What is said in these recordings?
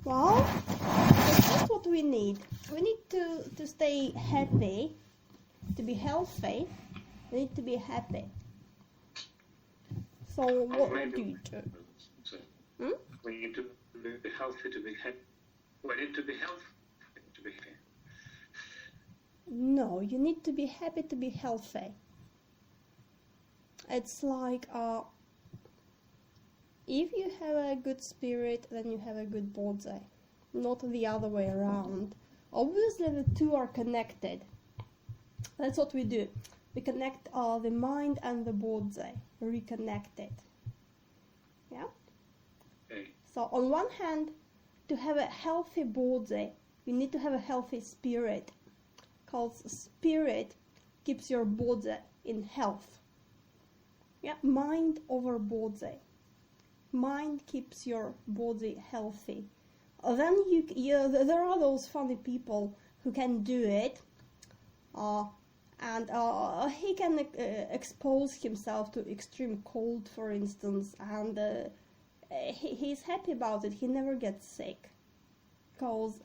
Well, that's what we need. We need to stay happy, to be healthy. We need to be happy. So what do you do? We need to be healthy to be happy. We need to be healthy to be happy. No, you need to be happy to be healthy. It's like if you have a good spirit, then you have a good body, not the other way around. Obviously, the two are connected. That's what we do. We connect the mind and the body, reconnect it. Yeah? Okay. So on one hand, to have a healthy body, you need to have a healthy spirit, because spirit keeps your body in health. Yeah, mind over body. Mind keeps your body healthy. Then there are those funny people who can do it, and he can expose himself to extreme cold, for instance, and he's happy about it. He never gets sick, because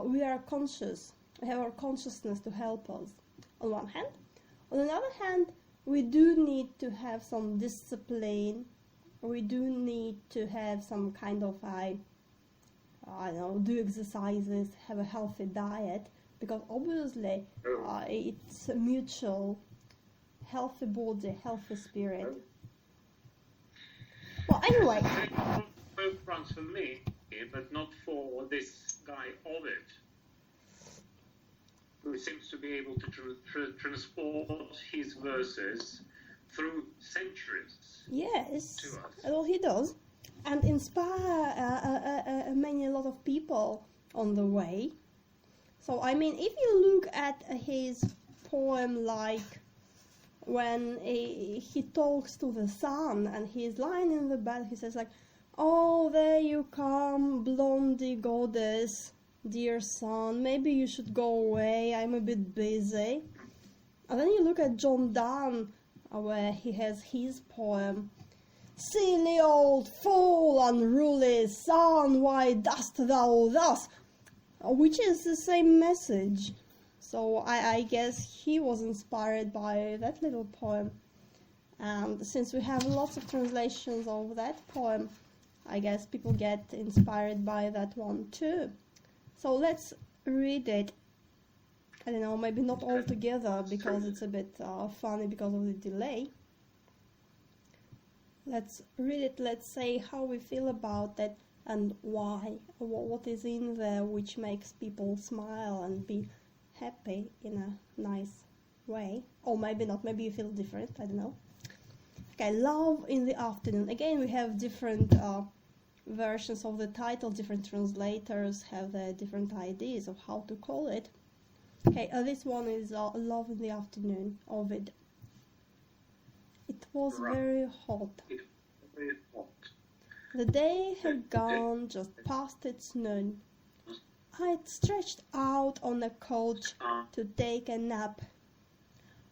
we are conscious. We have our consciousness to help us, on one hand. On another hand, we do need to have some discipline. We do need to have some kind of, do exercises, have a healthy diet, because obviously it's a mutual, healthy body, healthy spirit. Well, anyway. Both runs for me, but not for this guy Ovid, who seems to be able to transport his verses through centuries. Yes, to us. Well, he does, and inspire a lot of people on the way. So, I mean, if you look at his poem, like when he talks to the sun and he's lying in the bed, he says like, "Oh, there you come, blondie goddess, dear sun, maybe you should go away, I'm a bit busy." And then you look at John Donne, where he has his poem, "Silly old fool, unruly sun, why dost thou thus?" Which is the same message. So I guess he was inspired by that little poem. And since we have lots of translations of that poem, I guess people get inspired by that one too. So let's read it. I don't know, maybe not all together, because it's a bit funny because of the delay. Let's read it, let's say how we feel about it and why, what is in there which makes people smile and be happy in a nice way. Or maybe not, maybe you feel different, I don't know. Okay, Love in the Afternoon. Again, we have different versions of the title, different translators have their different ideas of how to call it. Okay, this one is Love in the Afternoon, Ovid. It was very hot. The day had gone just past its noon. I had stretched out on a couch to take a nap.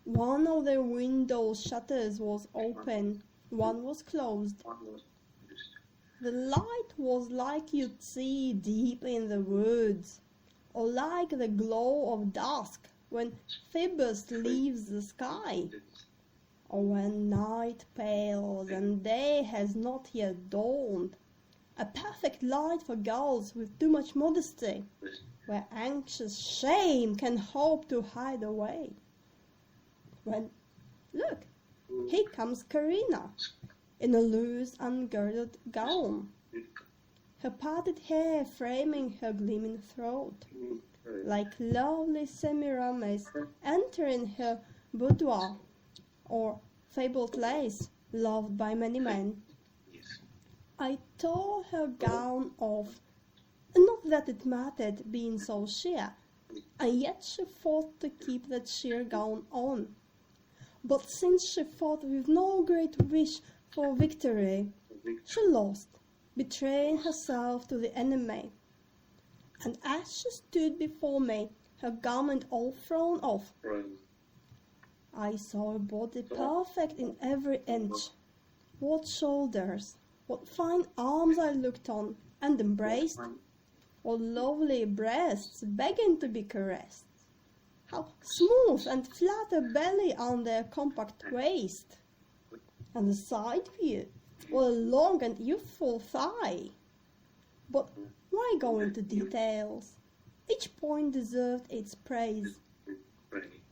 One of the window shutters was open, one was closed. The light was like you'd see deep in the woods, or like the glow of dusk when Phoebus leaves the sky, or when night pales and day has not yet dawned. A perfect light for girls with too much modesty, where anxious shame can hope to hide away. When, look, here comes Karina, in a loose ungirded gown, her parted hair framing her gleaming throat, like lovely Semiramis entering her boudoir, or fabled lace loved by many men. I tore her gown off, not that it mattered being so sheer, and yet she fought to keep that sheer gown on. But since she fought with no great wish for victory, she lost, betraying herself to the enemy. And as she stood before me, her garment all thrown off, I saw a body perfect in every inch. What shoulders, what fine arms I looked on and embraced, or lovely breasts begging to be caressed. How smooth and flat a belly on their compact waist, and the side view, or a long and youthful thigh. But why go into details? Each point deserved its praise.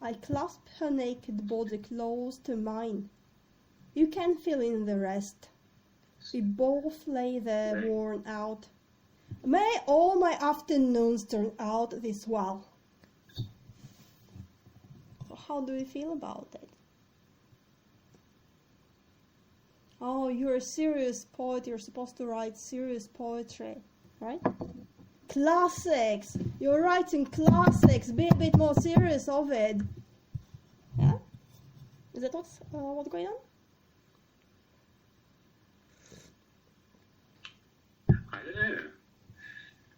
I clasped her naked body close to mine. You can fill in the rest. We both lay there worn out. May all my afternoons turn out this well. How do you feel about it? Oh, you're a serious poet. You're supposed to write serious poetry, right? Classics. You're writing classics. Be a bit more serious, Ovid. Yeah? Is that what's going on? I don't know.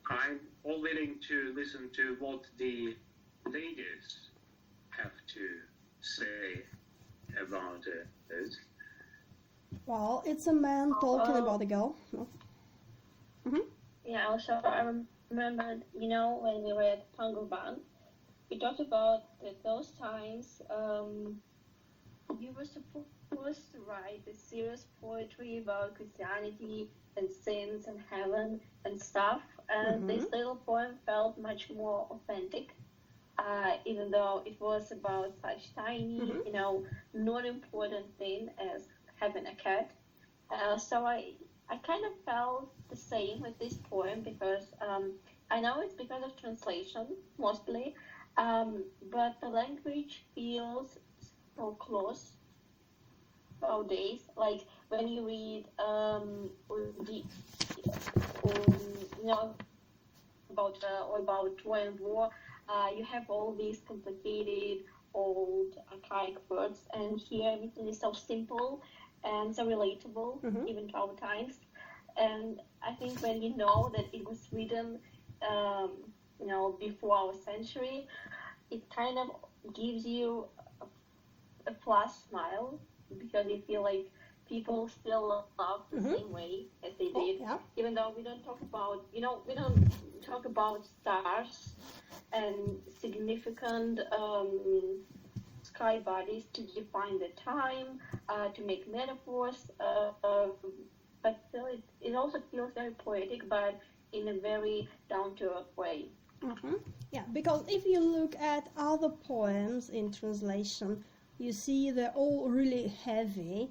I'm all willing to listen to what the ladies have to say about it. Well, it's a man talking about a girl. No. Mm-hmm. Yeah, also I remember, when we were at Pangoban, we talked about that those times you were supposed to write this serious poetry about Christianity and sins and heaven and stuff, and this little poem felt much more authentic, even though it was about such tiny, not important thing as having a cat. So I kind of felt the same with this poem because I know it's because of translation mostly, but the language feels so close nowadays. Like when you read about Troy and War, you have all these complicated old archaic words, and here everything is so simple and so relatable, even to our times. And I think when you know that it was written, before our century, it kind of gives you a flash smile, because you feel like people still love the same way as they did, even though we don't talk about, we don't talk about stars and significant sky bodies to define the time, to make metaphors, but still it also feels very poetic, but in a very down-to-earth way. Yeah, because if you look at other poems in translation, you see they're all really heavy,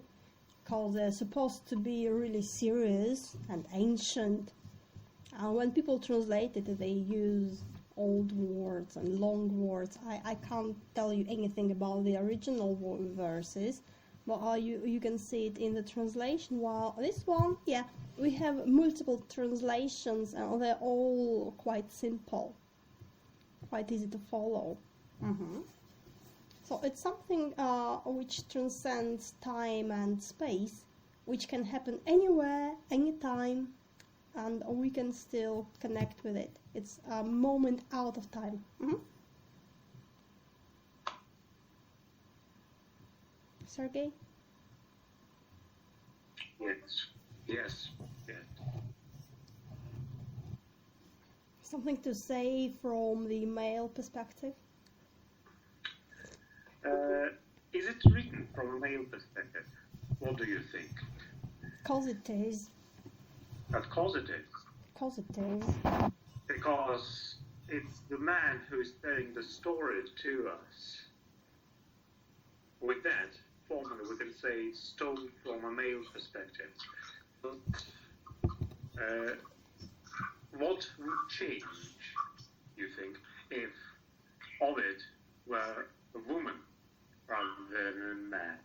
because they're supposed to be really serious and ancient. When people translate it, they use old words and long words. I can't tell you anything about the original verses, but you can see it in the translation. While this one, we have multiple translations, and they're all quite simple, quite easy to follow. So it's something which transcends time and space, which can happen anywhere, anytime, and we can still connect with it. It's a moment out of time. Sergey? Yes. Something to say from the male perspective? Is it written from a male perspective? What do you think? Because it is. Because it is. Because it is. Because it's the man who is telling the story to us. With that formula, we can say it's told from a male perspective. But what would change, you think, if Ovid were a woman rather than a man?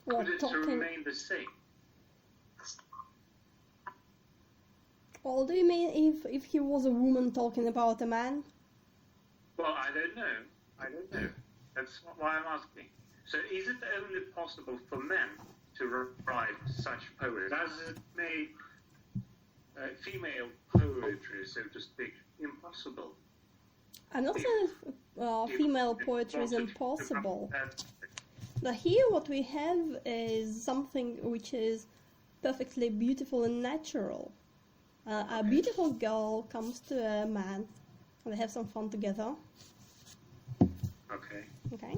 Would it remain the same? Well, do you mean if he was a woman talking about a man? Well, I don't know. That's why I'm asking. So is it only possible for men to write such poetry? Does it make female poetry, so to speak, impossible? I'm not saying female poetry is impossible. But here what we have is something which is perfectly beautiful and natural. A beautiful girl comes to a man, and they have some fun together. Okay. Okay.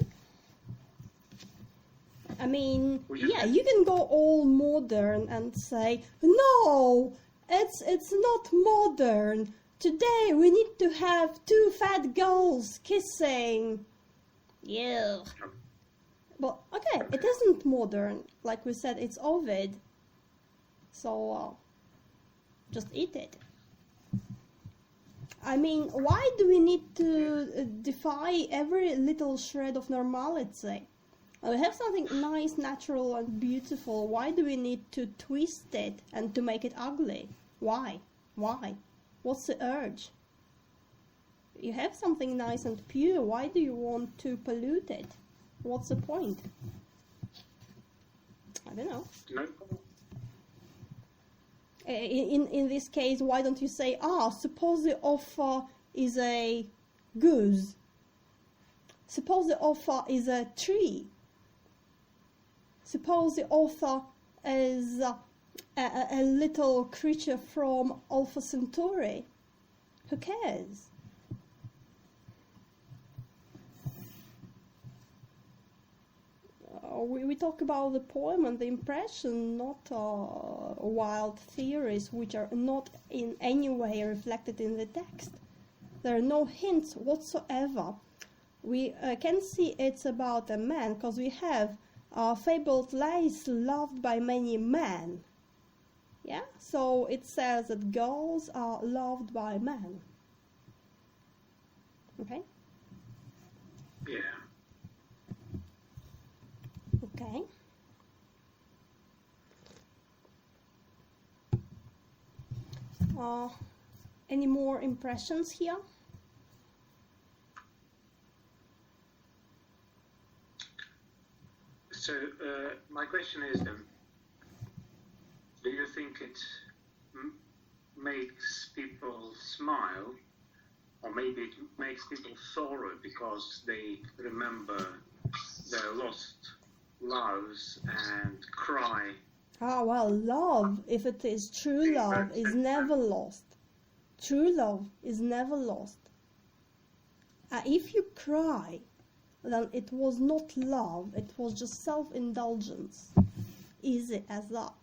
I mean, Would you yeah, say- you can go all modern and say, no, it's not modern. Today we need to have two fat girls kissing. Yeah. But, okay, it isn't modern. Like we said, it's Ovid. So, just eat it. I mean, why do we need to defy every little shred of normality? We have something nice, natural, and beautiful. Why do we need to twist it and to make it ugly? Why? Why? What's the urge? You have something nice and pure. Why do you want to pollute it? What's the point? I don't know. No. In this case, why don't you say, suppose the offer is a goose. Suppose the offer is a tree. Suppose the author is a little creature from Alpha Centauri. Who cares? We talk about the poem and the impression, not wild theories which are not in any way reflected in the text. There are no hints whatsoever. We can see it's about a man because we have fabled lace loved by many men. Yeah, so it says that girls are loved by men. Okay? Yeah. Okay. Any more impressions here? So my question is then, do you think it makes people smile, or maybe it makes people sorrow because they remember their lost loves and cry? Well, love, if it is true love, is never lost. True love is never lost. If you cry, then it was not love, it was just self-indulgence. Easy as that.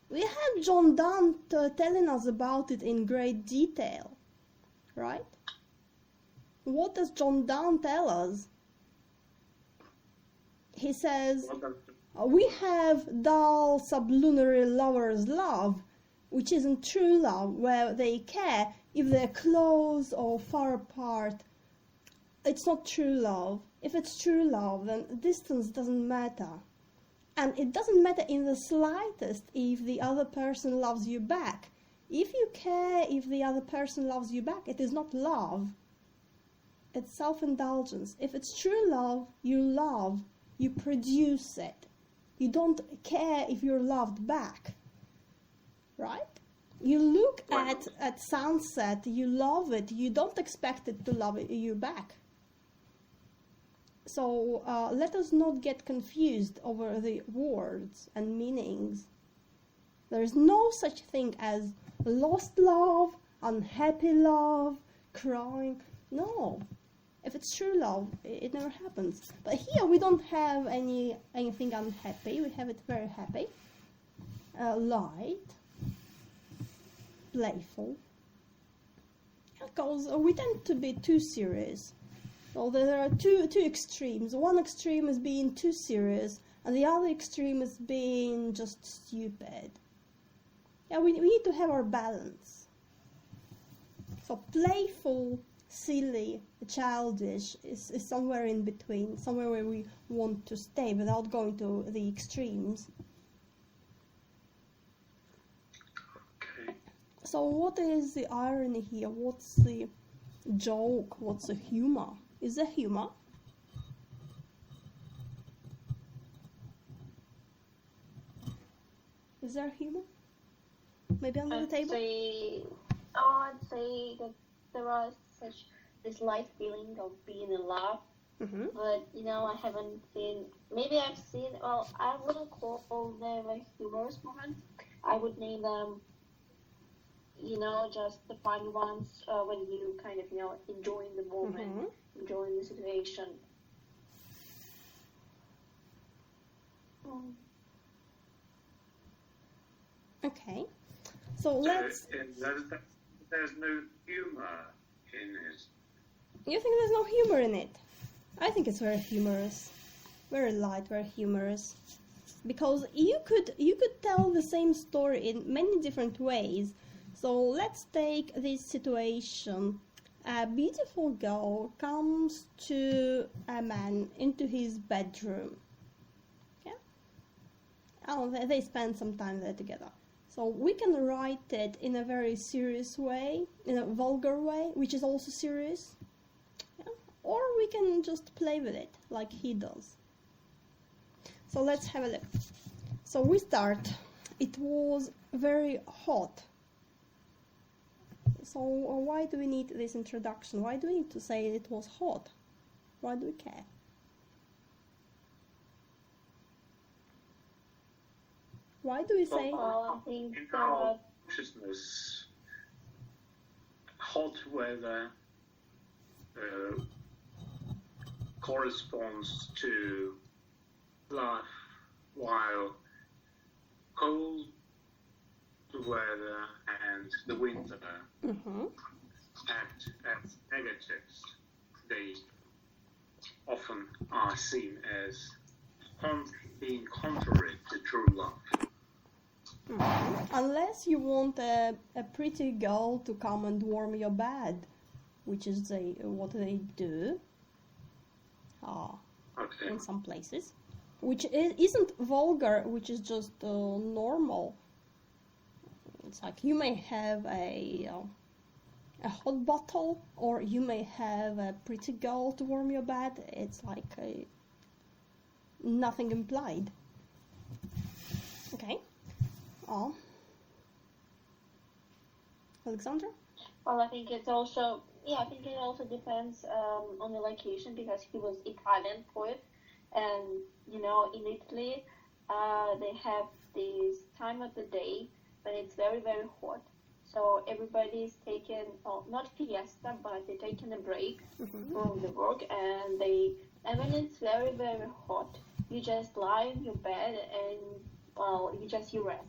We had John Donne telling us about it in great detail, right? What does John Donne tell us? He says, we have dull sublunary lovers' love, which isn't true love, where they care if they're close or far apart. It's not true love. If it's true love, then distance doesn't matter. And it doesn't matter in the slightest if the other person loves you back. If you care if the other person loves you back, it is not love. It's self-indulgence. If it's true love, you produce it. You don't care if you're loved back. Right? You look at sunset, you love it, you don't expect it to love you back. So let us not get confused over the words and meanings. There is no such thing as lost love, unhappy love, crying. No. If it's true love, it never happens. But here we don't have anything unhappy. We have it very happy, light, playful. Because we tend to be too serious. So there are two extremes. One extreme is being too serious, and the other extreme is being just stupid. Yeah, we need to have our balance. So playful, silly, childish is somewhere in between, somewhere where we want to stay without going to the extremes. Okay. So what is the irony here? What's the joke? What's the humor? Is there humor? Is there humor? Maybe under the table? I'd say that there was such this light feeling of being in love, but I haven't seen. Maybe I've seen. Well, I wouldn't call them a humorous moment. I would name them, just the fun ones when you kind of, enjoying the moment, enjoying the situation. Okay, so let's... There's no humor in it. You think there's no humor in it? I think it's very humorous. Very light, very humorous. Because you could tell the same story in many different ways. So let's take this situation. A beautiful girl comes to a man into his bedroom. Yeah? Oh, they spend some time there together. So we can write it in a very serious way, in a vulgar way, which is also serious. Yeah? Or we can just play with it, like he does. So let's have a look. So we start. It was very hot. So why do we need this introduction? Why do we need to say it was hot? Why do we care? Why do we say... I think in our consciousness, hot weather corresponds to life, while cold weather and the winter act as negatives. They often are seen as being contrary to true love. Unless you want a pretty girl to come and warm your bed, which is what they do in some places, which isn't vulgar, which is just normal. It's like you may have a hot bottle, or you may have a pretty girl to warm your bed. It's like nothing implied. Okay. Alexandra? Well, I think it also depends on the location, because he was Italian poet, and in Italy they have this time of the day when it's very, very hot. So everybody's taking, not fiesta, but they're taking a break from the work, and when it's very, very hot, you just lie in your bed and, you rest.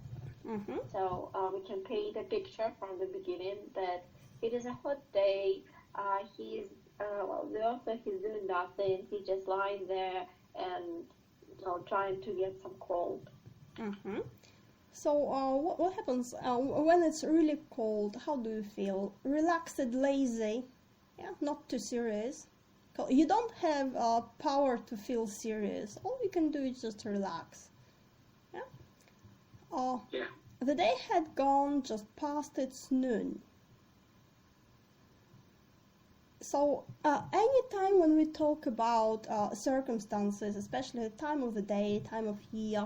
So we can paint a picture from the beginning that it is a hot day. The author, he's doing nothing. He's just lying there and trying to get some cold. So what happens when it's really cold? How do you feel? Relaxed, lazy? Yeah, not too serious. You don't have power to feel serious. All you can do is just relax. Yeah. The day had gone just past its noon. So anytime when we talk about circumstances, especially the time of the day, time of year,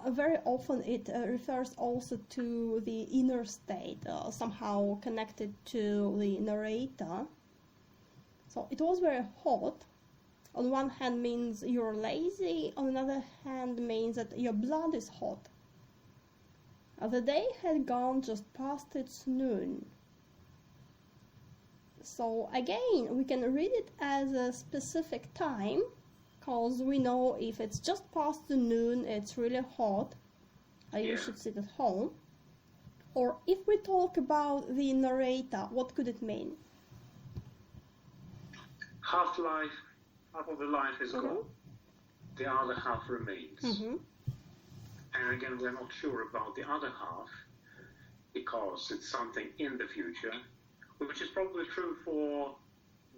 very often it refers also to the inner state, somehow connected to the narrator. So it was very hot. On one hand means you're lazy, on another hand means that your blood is hot. The day had gone just past its noon. So again, we can read it as a specific time, because we know if it's just past the noon, it's really hot, you should sit at home. Or if we talk about the narrator, what could it mean? Half of the life is gone. The other half remains. And again, we're not sure about the other half, because it's something in the future, which is probably true for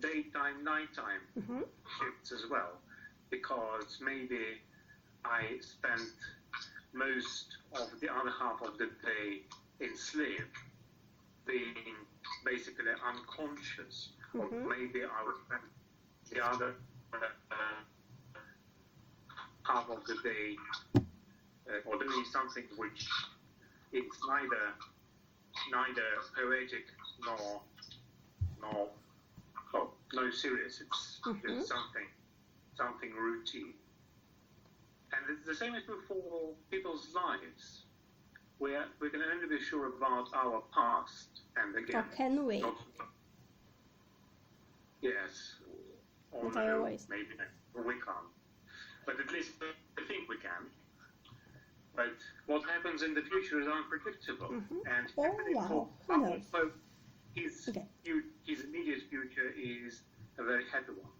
daytime, nighttime shifts as well, because maybe I spent most of the other half of the day in sleep, being basically unconscious, or maybe I would spend the other half of the day or doing something which is neither poetic nor no serious. It's just something routine. And it's the same as for people's lives. we can only be sure about our past, and again, Or can we? Yes, or Not no, always. maybe we can't. But at least I think we can. But what happens in the future is unpredictable. And Oh, definitely wow. for Who Uncle knows? Pope, his Okay. immediate future is a very happy one.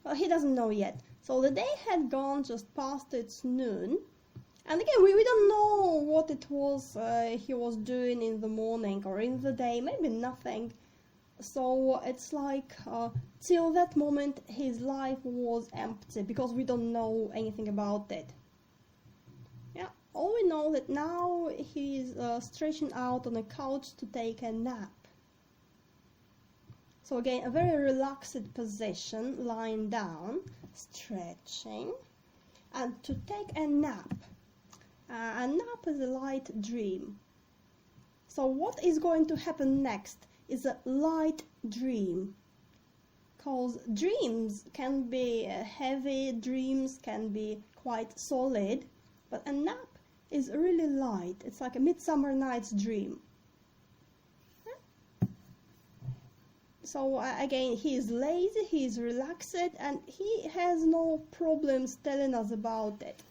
Well, he doesn't know yet. So the day had gone just past its noon. And again, we don't know what it was he was doing in the morning or in the day. Maybe nothing. So it's like till that moment his life was empty because we don't know anything about it. Yeah, all we know that now he's stretching out on a couch to take a nap. So again, a very relaxed position, lying down, stretching, and to take a nap. A nap is a light dream. So what is going to happen next is a light dream. Because dreams can be heavy, dreams can be quite solid, but a nap is really light. It's like a Midsummer Night's Dream. So again, he is lazy, he is relaxed, and he has no problems telling us about it.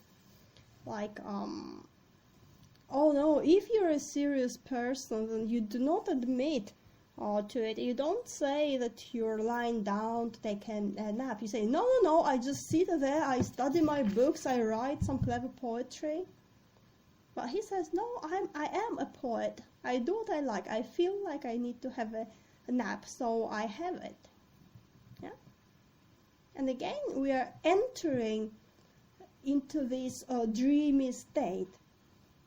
Like, oh no, if you're a serious person, then you do not admit to it. You don't say that you're lying down to take a nap. You say, no, I just sit there, I study my books, I write some clever poetry. But he says, no, I am a poet. I do what I like. I feel like I need to have a nap, so I have it. Yeah. And again, we are entering into this dreamy state.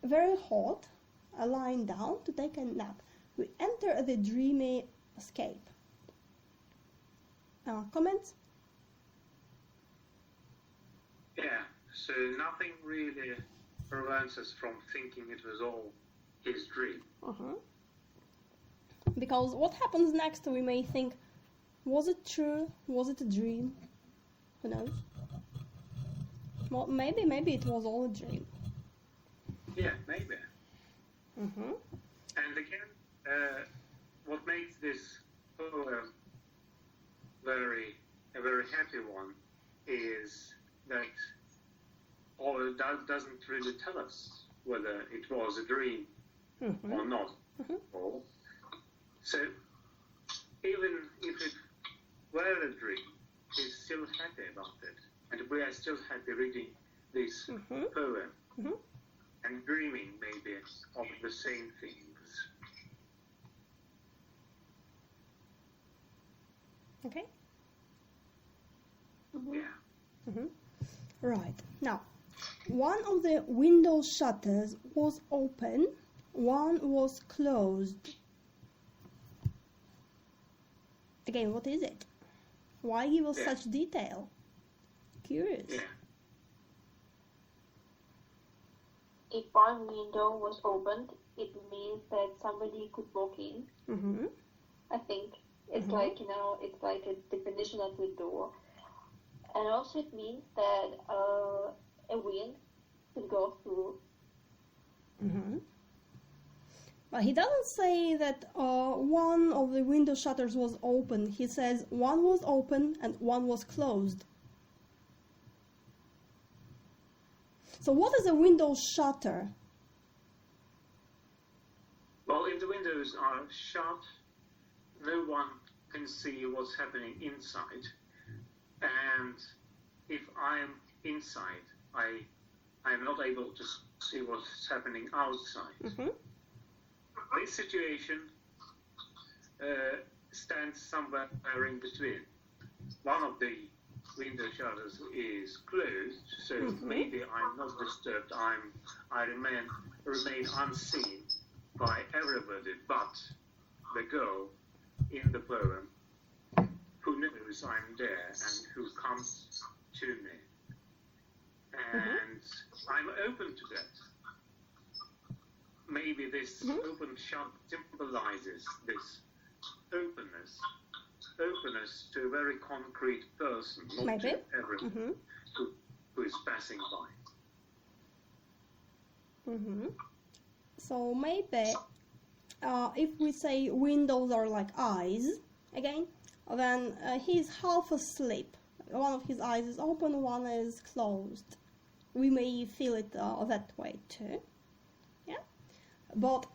Very hot, lying down to take a nap. We enter the dreamy escape. Comments? Yeah, so nothing really prevents us from thinking it was all his dream. Because what happens next, we may think, was it true? Was it a dream? Who knows? Well, maybe it was all a dream. Yeah, maybe. Mm-hmm. And again, what makes this poem a very happy one is that that doesn't really tell us whether it was a dream or not. Or, so even if it were a dream, he's still happy about it. And we are still happy reading this poem and dreaming maybe of the same things. Okay. Yeah. Right. Now, one of the window shutters was open, one was closed. Again, what is it? Why give us such detail? Curious. Yeah. If one window was opened, it means that somebody could walk in. I think it's like, it's like a definition of the door. And also it means that a wind could go through. But he doesn't say that one of the window shutters was open. He says one was open and one was closed. So what is a window shutter? Well, if the windows are shut, no one can see what's happening inside. And if I'm inside, I'm not able to see what's happening outside. This situation stands somewhere in between. One of the window shutters is closed, so maybe I'm not disturbed. I remain unseen by everybody but the girl in the poem, who knows I'm there and who comes to me. And I'm open to that. Maybe this open shut symbolizes this openness to a very concrete person, not to everyone who is passing by. So maybe if we say windows are like eyes, again, then he's half asleep. One of his eyes is open, one is closed. We may feel it that way too. Yeah. But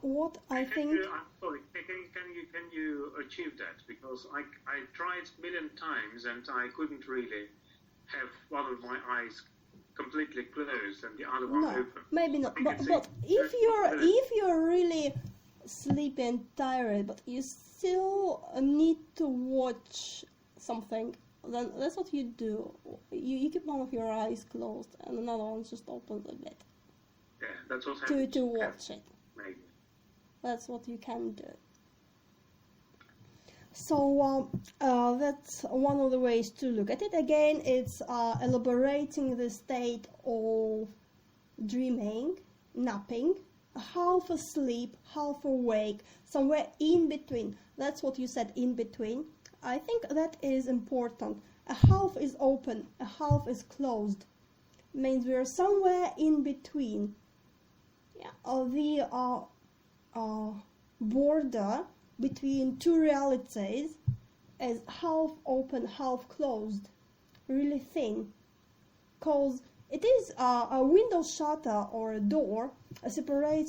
what I think... I'm sorry, can you achieve that? Because I tried a million times and I couldn't really have one of my eyes completely closed and the other one open. Maybe not. But if you're really sleepy and tired, but you still need to watch something, then that's what you do. You keep one of your eyes closed and another one just opens a bit. Yeah, that's what happens. To watch it. Maybe. That's what you can do. So that's one of the ways to look at it. Again, it's elaborating the state of dreaming, napping, half asleep, half awake, somewhere in between. That's what you said, in between. I think that is important. A half is open, a half is closed. Means we are somewhere in between. Yeah, the border between two realities is half open, half closed, really thin. Because it is a window shutter or a door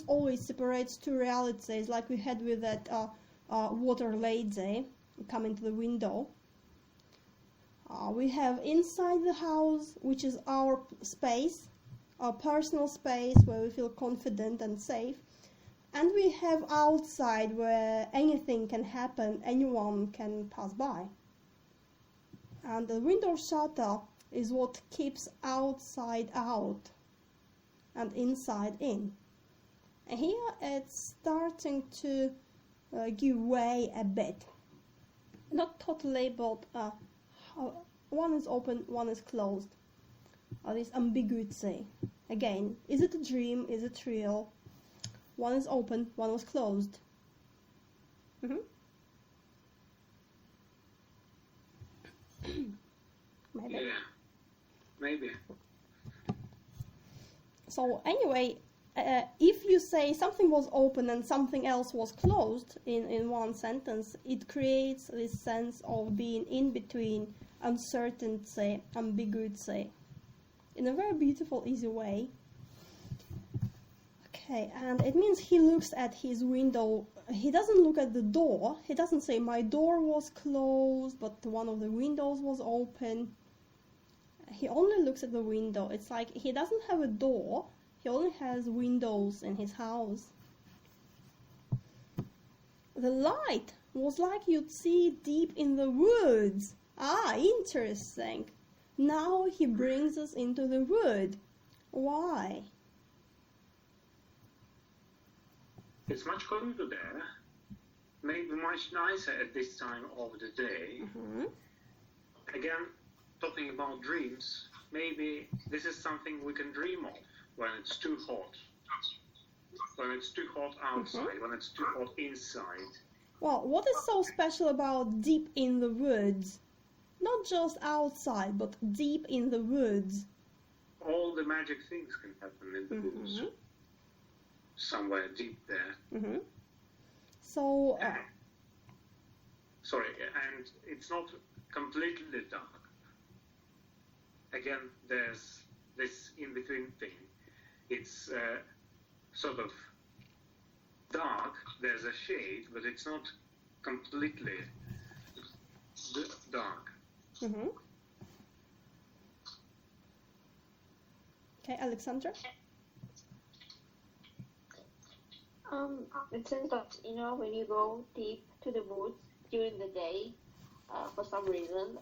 always separates two realities, like we had with that water lady coming to the window. We have inside the house, which is our space, our personal space where we feel confident and safe. And we have outside where anything can happen, anyone can pass by. And the window shutter is what keeps outside out and inside in. And here it's starting to give way a bit. Not totally, but one is open, one is closed. This ambiguity. Again, is it a dream? Is it real? One is open, one was closed. Maybe. Yeah, maybe. So anyway, if you say something was open and something else was closed in one sentence, it creates this sense of being in between, uncertainty, ambiguity, in a very beautiful, easy way. Okay, and it means he looks at his window. He doesn't look at the door. He doesn't say, my door was closed, but one of the windows was open. He only looks at the window. It's like he doesn't have a door. He only has windows in his house. The light was like you'd see deep in the woods. Ah, interesting. Now he brings us into the wood. Why? It's much colder there. Maybe much nicer at this time of the day. Mm-hmm. Again, talking about dreams, maybe this is something we can dream of when it's too hot. When it's too hot outside, when it's too hot inside. Well, what is so special about deep in the woods? Not just outside, but deep in the woods. All the magic things can happen in the woods. Somewhere deep there. So... sorry, and it's not completely dark. Again, there's this in-between thing. It's sort of dark, there's a shade, but it's not completely dark. Okay, Alexandra? It seems that, when you go deep to the woods during the day, for some reason,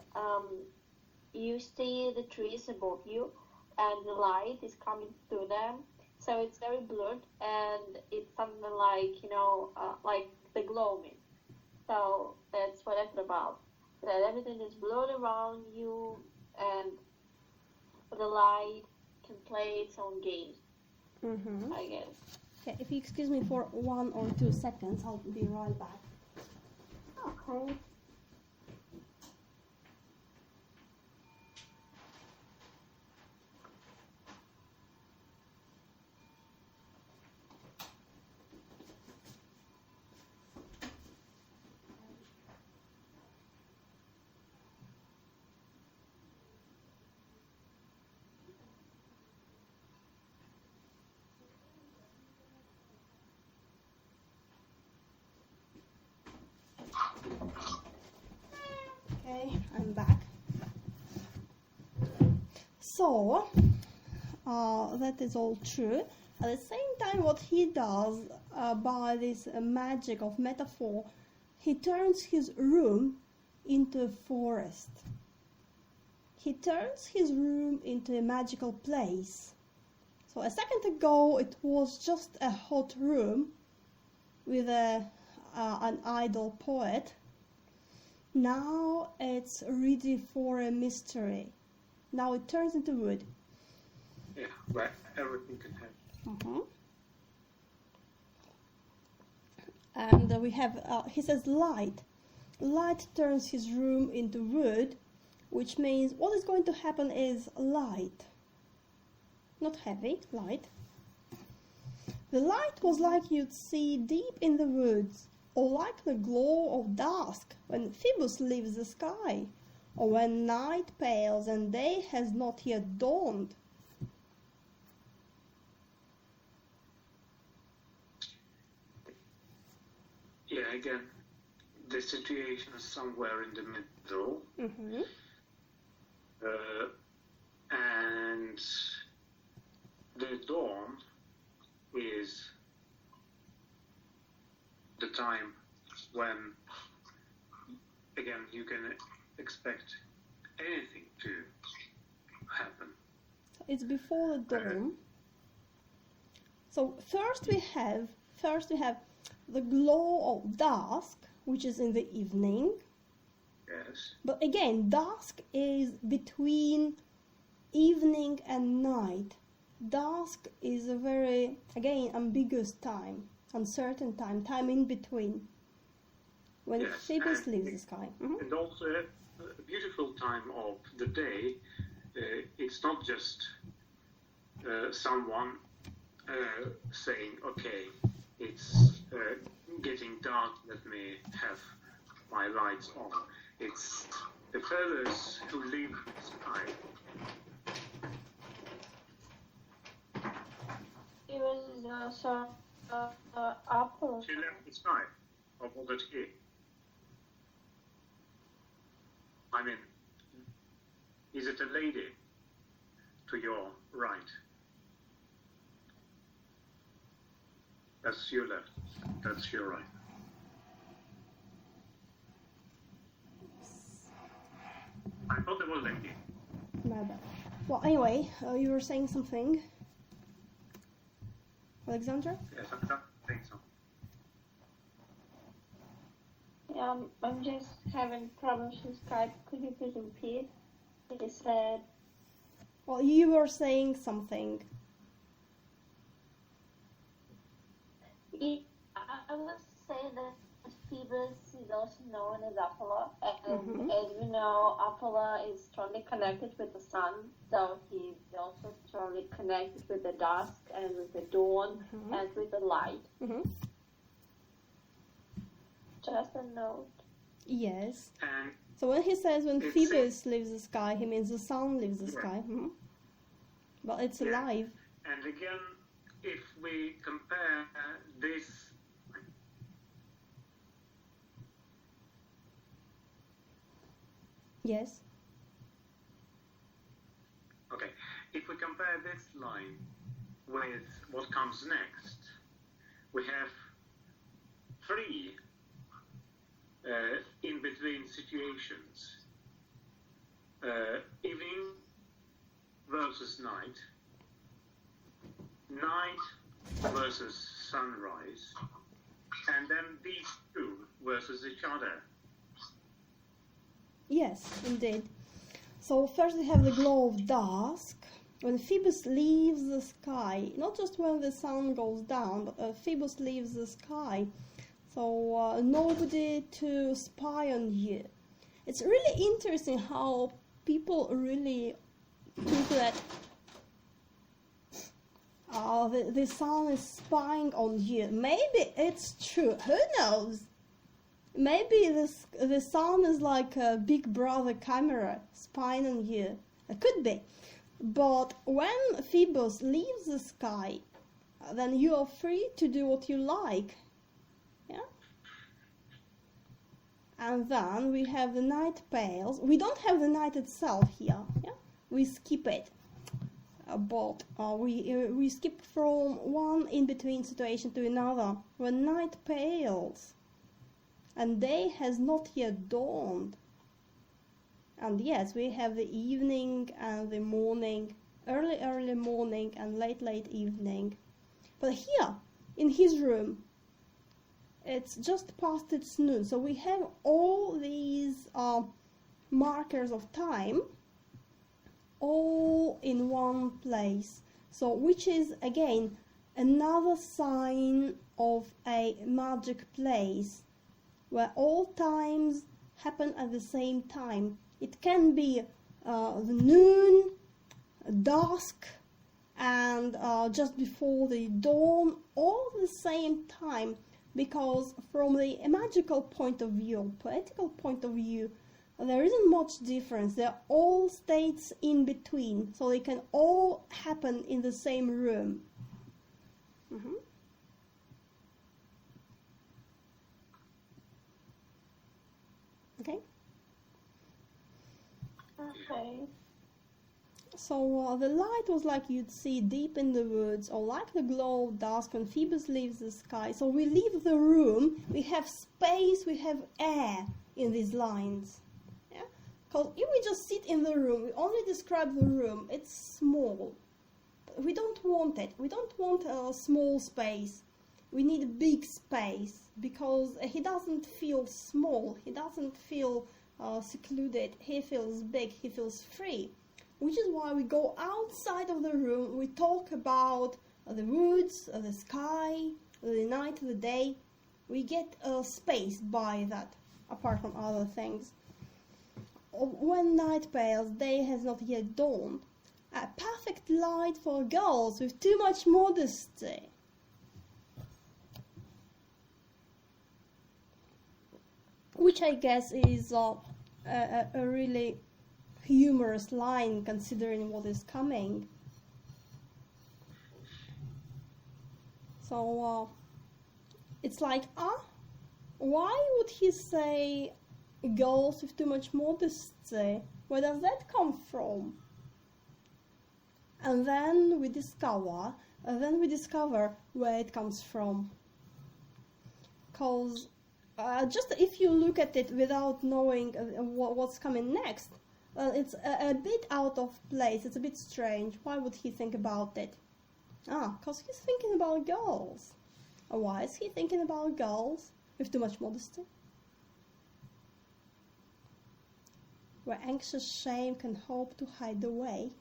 you see the trees above you, and the light is coming through them, so it's very blurred, and it's something like, like the gloaming. So that's what it's about. That everything is blurred around you, and the light can play its own games, I guess. Okay, if you excuse me for 1 or 2 seconds, I'll be right back. Okay. So, that is all true. At the same time, what he does by this magic of metaphor, he turns his room into a forest. He turns his room into a magical place. So a second ago, it was just a hot room with an idle poet. Now it's ready for a mystery. Now it turns into wood. Yeah, where everything can happen. And we have, he says light. Light turns his room into wood, which means what is going to happen is light. Not heavy, light. The light was like you'd see deep in the woods, or like the glow of dusk when Phoebus leaves the sky, or when night pales and day has not yet dawned. Yeah, again, the situation is somewhere in the middle. And the dawn is the time when, again, you can expect anything to happen. It's before the dawn. So first we have the glow of dusk, which is in the evening. Yes. But again, dusk is between evening and night. Dusk is a very, again, ambiguous time, uncertain time in between, when Yes, Phoebus leaves the sky. And also a beautiful time of the day. It's not just someone saying, okay, it's getting dark, let me have my lights on. It's the fellows who leave the sky. It was Apollo. She left the sky, or was it he? I mean, is it a lady to your right? That's your left. That's your right. I thought it was lady. My bad. Well, anyway, you were saying something, Alexandra? Yes, I'm saying something. Yeah, I'm just having problems with Skype. Could you please repeat? It said. Well, you were saying something. I would say that Phoebus is also known as Apollo, and as we know, Apollo is strongly connected with the sun, so he's also strongly connected with the dusk and with the dawn and with the light. Just a note. Yes. And so when he says when Phoebus leaves the sky, he means the sun leaves the sky. But it's alive. And again, if we compare this. Yes. Okay, if we compare this line with what comes next, we have three in-between situations. Evening versus night, night versus sunrise, and then these two versus each other. Yes, indeed. So first we have the glow of dusk. When Phoebus leaves the sky, not just when the sun goes down, but Phoebus leaves the sky. So nobody to spy on you. It's really interesting how people really think that the sun is spying on you. Maybe it's true. Who knows? Maybe the sun is like a big brother camera spying on you. It could be. But when Phoebus leaves the sky, then you are free to do what you like. Yeah? And then we have the night pales. We don't have the night itself here. Yeah? We skip it. but we skip from one in-between situation to another. When night pales and day has not yet dawned. And yes, we have the evening and the morning, early morning and late evening. But here, in his room, it's just past its noon. So we have all these markers of time all in one place. So which is, again, another sign of a magic place, where all times happen at the same time. It can be the noon, dusk, and just before the dawn, all at the same time, because from the magical point of view, poetical point of view, there isn't much difference. They're all states in between, so they can all happen in the same room. Mm-hmm. Okay. Okay. So the light was like you'd see deep in the woods, or like the glow of dusk when Phoebus leaves the sky. So we leave the room, we have space, we have air in these lines. Yeah? Because if we just sit in the room, we only describe the room, it's small. But we don't want it. We don't want a small space. We need a big space, because he doesn't feel small, he doesn't feel secluded, he feels big, he feels free. Which is why we go outside of the room, we talk about the woods, the sky, the night, the day. We get space by that, apart from other things. When night pales, day has not yet dawned. A perfect light for girls with too much modesty. Which I guess is a really humorous line, considering what is coming. So it's like, why would he say girls with too much modesty? Where does that come from? And then we discover where it comes from. Because just if you look at it without knowing what's coming next, it's a bit out of place, it's a bit strange. Why would he think about it? Because he's thinking about girls. Why is he thinking about girls with too much modesty? Where anxious shame can hope to hide away.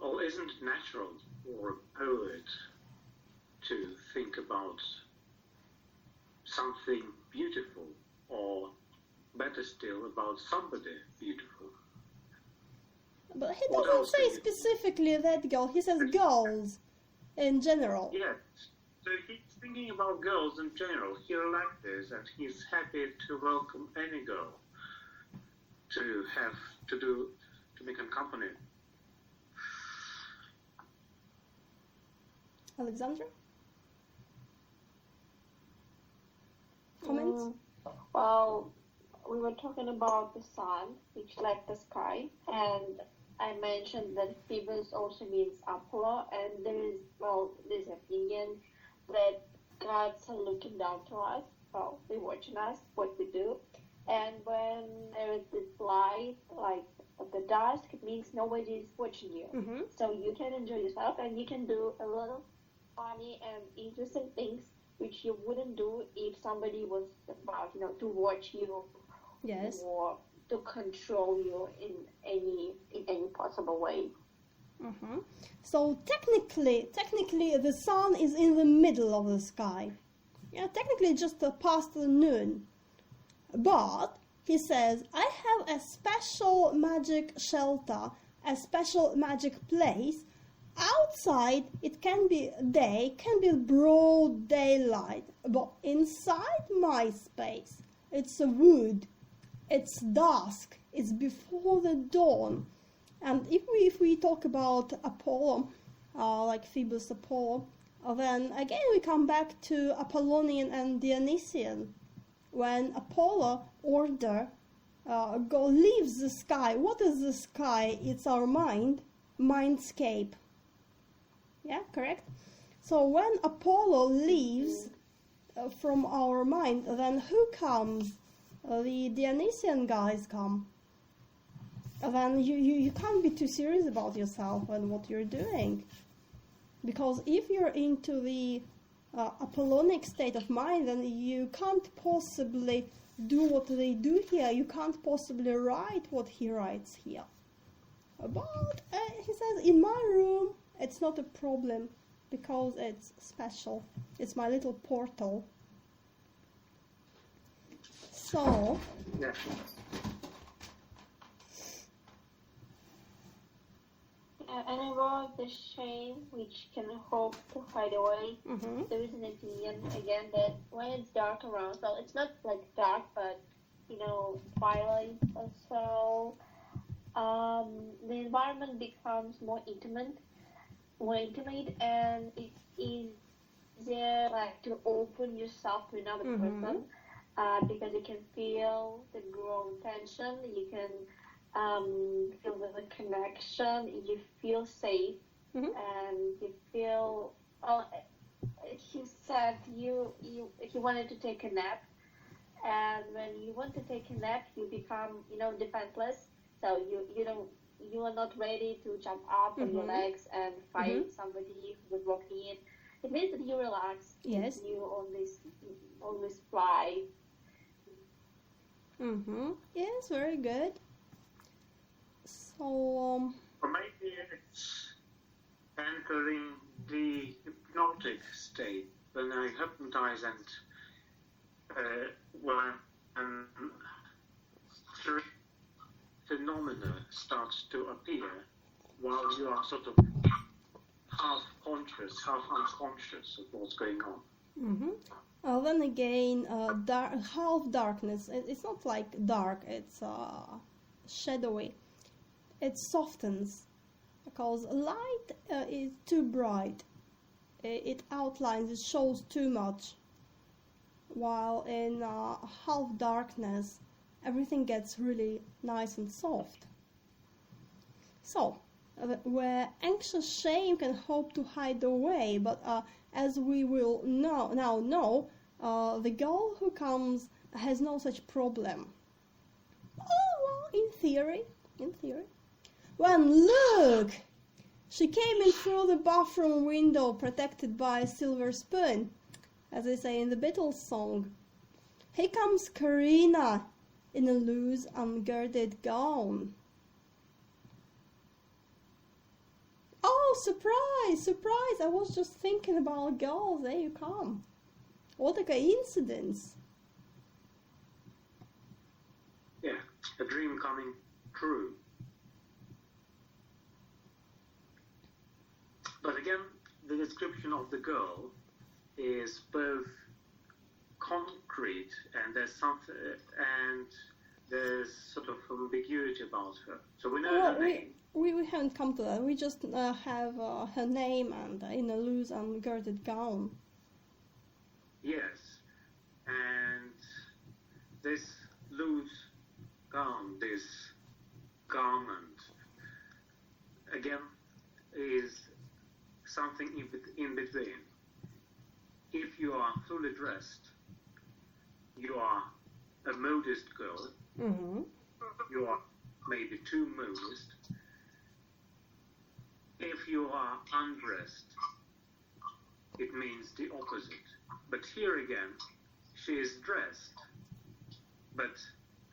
Well, isn't it natural for a poet to think about something beautiful, or better still, about somebody beautiful? But he doesn't say specifically that girl, he says girls in general. Yes, so he's thinking about girls in general. He relaxes and he's happy to welcome any girl to make him company. Alexandra? Comments? Well, we were talking about the sun, which like the sky, and I mentioned that Phoebus also means Apollo, and there's opinion that gods are looking down to us, well, they're watching us, what we do, and when there is this light, like the dusk, it means nobody is watching you. Mm-hmm. So you can enjoy yourself, and you can do a lot of funny and interesting things which you wouldn't do if somebody was about, to watch you. Yes. Or to control you in any possible way. Mm-hmm. So technically, the sun is in the middle of the sky. Yeah, technically just past the noon. But he says, I have a special magic shelter, a special magic place. Outside, it can be day, can be broad daylight, but inside my space, it's a wood, it's dusk, it's before the dawn. And if we talk about Apollo, like Phoebus Apollo, then again we come back to Apollonian and Dionysian. When Apollo leaves the sky. What is the sky? It's our mind. mindscape. Yeah, correct? So when Apollo leaves from our mind, then who comes? The Dionysian guys come. Then you can't be too serious about yourself and what you're doing. Because if you're into the Apollonic state of mind, then you can't possibly do what they do here. You can't possibly write what he writes here. But he says, in my room, it's not a problem because it's special. It's my little portal. So, Yeah. And about the shame which can hope to hide away, mm-hmm. there is an opinion again that when it's dark around, so it's not like dark, but twilight or so, the environment becomes more intimate, and it's easier like to open yourself to another mm-hmm. person, because you can feel the growing tension, you can feel the connection, you feel safe, mm-hmm. and you feel. He said he wanted to take a nap, and when you want to take a nap, you become defenseless. So you are not ready to jump up on your mm-hmm. legs and fight mm-hmm. somebody who would walk in. It means that you relax. Yes. You always fly. Mm-hmm. Yes, very good. So, Or maybe it's entering the hypnotic state when I hypnotize and when three phenomena starts to appear while you are sort of half conscious, half unconscious of what's going on. mm-hmm. Then again, half darkness. It's not like dark. It's shadowy. It softens because light is too bright. It outlines, it shows too much. While in half darkness, everything gets really nice and soft. So, where anxious shame can hope to hide away, but as we will now know, the girl who comes has no such problem. Oh, well, in theory. When look! She came in through the bathroom window protected by a silver spoon, as they say in the Beatles song. Here comes Karina in a loose, ungirded gown. Oh, surprise! I was just thinking about girls. There you come. What a coincidence. Yeah, a dream coming true. But again, the description of the girl is both concrete and there's something, and there's sort of ambiguity about her. So we know her name. We haven't come to that. We just have her name and in a loose, ungirded gown. Yes, and this loose gown, this garment, again, is something in between. If you are fully dressed, you are a modest girl. Mm-hmm. You are maybe too modest. If you are undressed, it means the opposite. But here again, she is dressed, but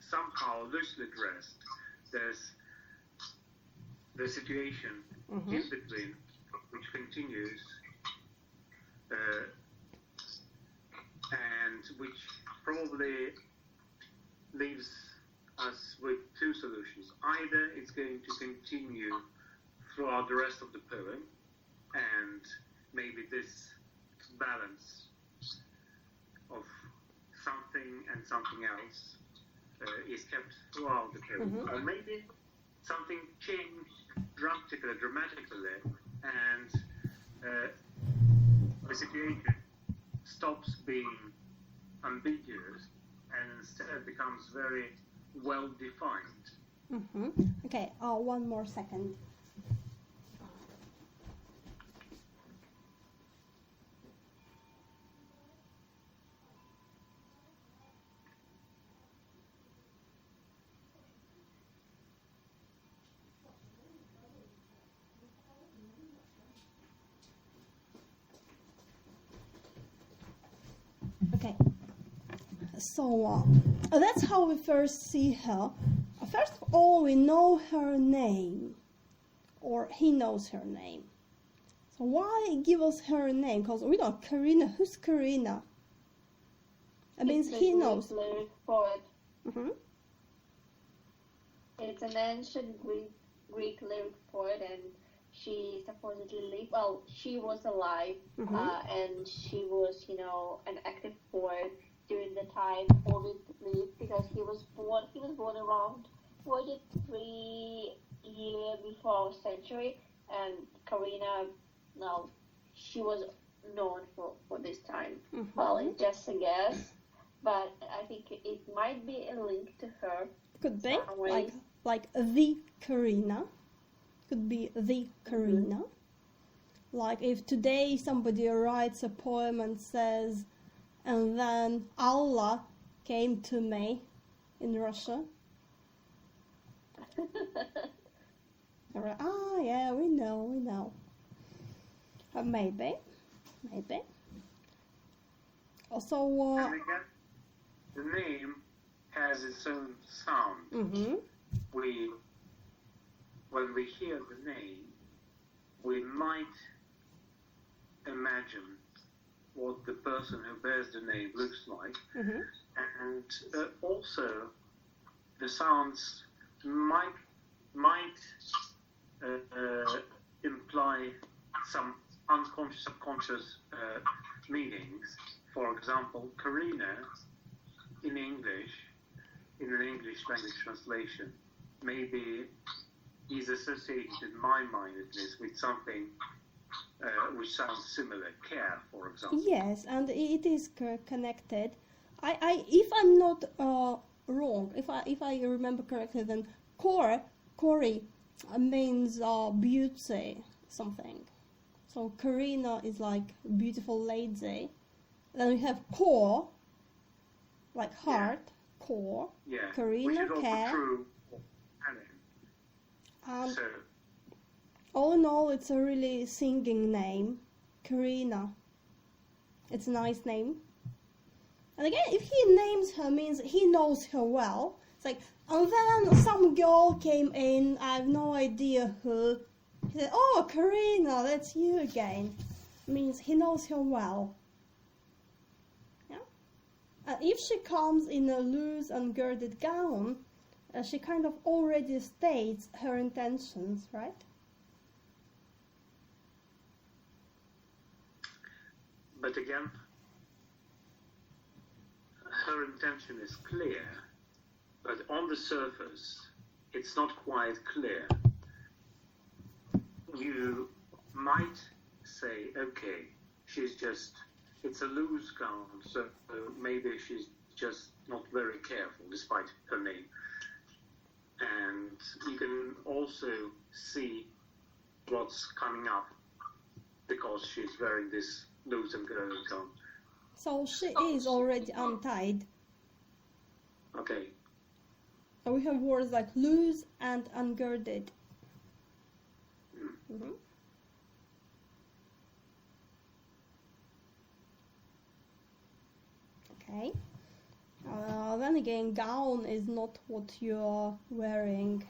somehow loosely dressed. There's the situation mm-hmm. in between, which continues, and which probably leaves us with two solutions. Either it's going to continue throughout the rest of the poem, and maybe this balance of something and something else is kept throughout the poem, mm-hmm. or maybe something changed dramatically, and the situation stops being ambiguous and instead becomes very well defined. Mm-hmm. Okay, one more second. So that's how we first see her. First of all, we know her name, or he knows her name. So why give us her name? Because we don't. Karina, who's Karina? It means he knows. Lyric poet. Mm-hmm. It's an ancient Greek lyric poet, and she supposedly lived. Well, she was alive, and she was, an active poet during the time Ovid lived, because he was born around 43 years before our century, and Karina, now she was known for this time. Well, it's just a guess, but I think it might be a link to her. Could be like the Karina. Could be the Karina. Like if today somebody writes a poem and says, and then Allah came to me in Russia. Like, yeah, we know. Maybe. Also, and again, the name has its own sound. When we hear the name, we might imagine what the person who bears the name looks like, and also the sounds might imply some unconscious, subconscious meanings. For example, Karina in English, in an English language translation, maybe is associated in my mind at least with something which sounds similar, care, for example. Yes, and it is connected. If I'm not wrong, if I remember correctly, then Kori means beauty, something. So Karina is like beautiful lady. Then we have core, like heart, core. Yeah. Karina, which is care. also true. So, all in all, it's a really singing name, Karina. It's a nice name. And again, if he names her, means he knows her well. It's like, and then some girl came in, I have no idea who. He said, oh, Karina, that's you again. Means he knows her well. Yeah? If she comes in a loose, ungirded gown, she kind of already states her intentions, right? but again, her intention is clear, but on the surface, it's not quite clear. You might say, okay, it's a loose gown, so maybe she's just not very careful, despite her name. And you can also see what's coming up because she's wearing this loose and girded gown. So she is already untied. Okay. So we have words like loose and ungirded. Mm. Mm-hmm. Okay. Then again, gown is not what you're wearing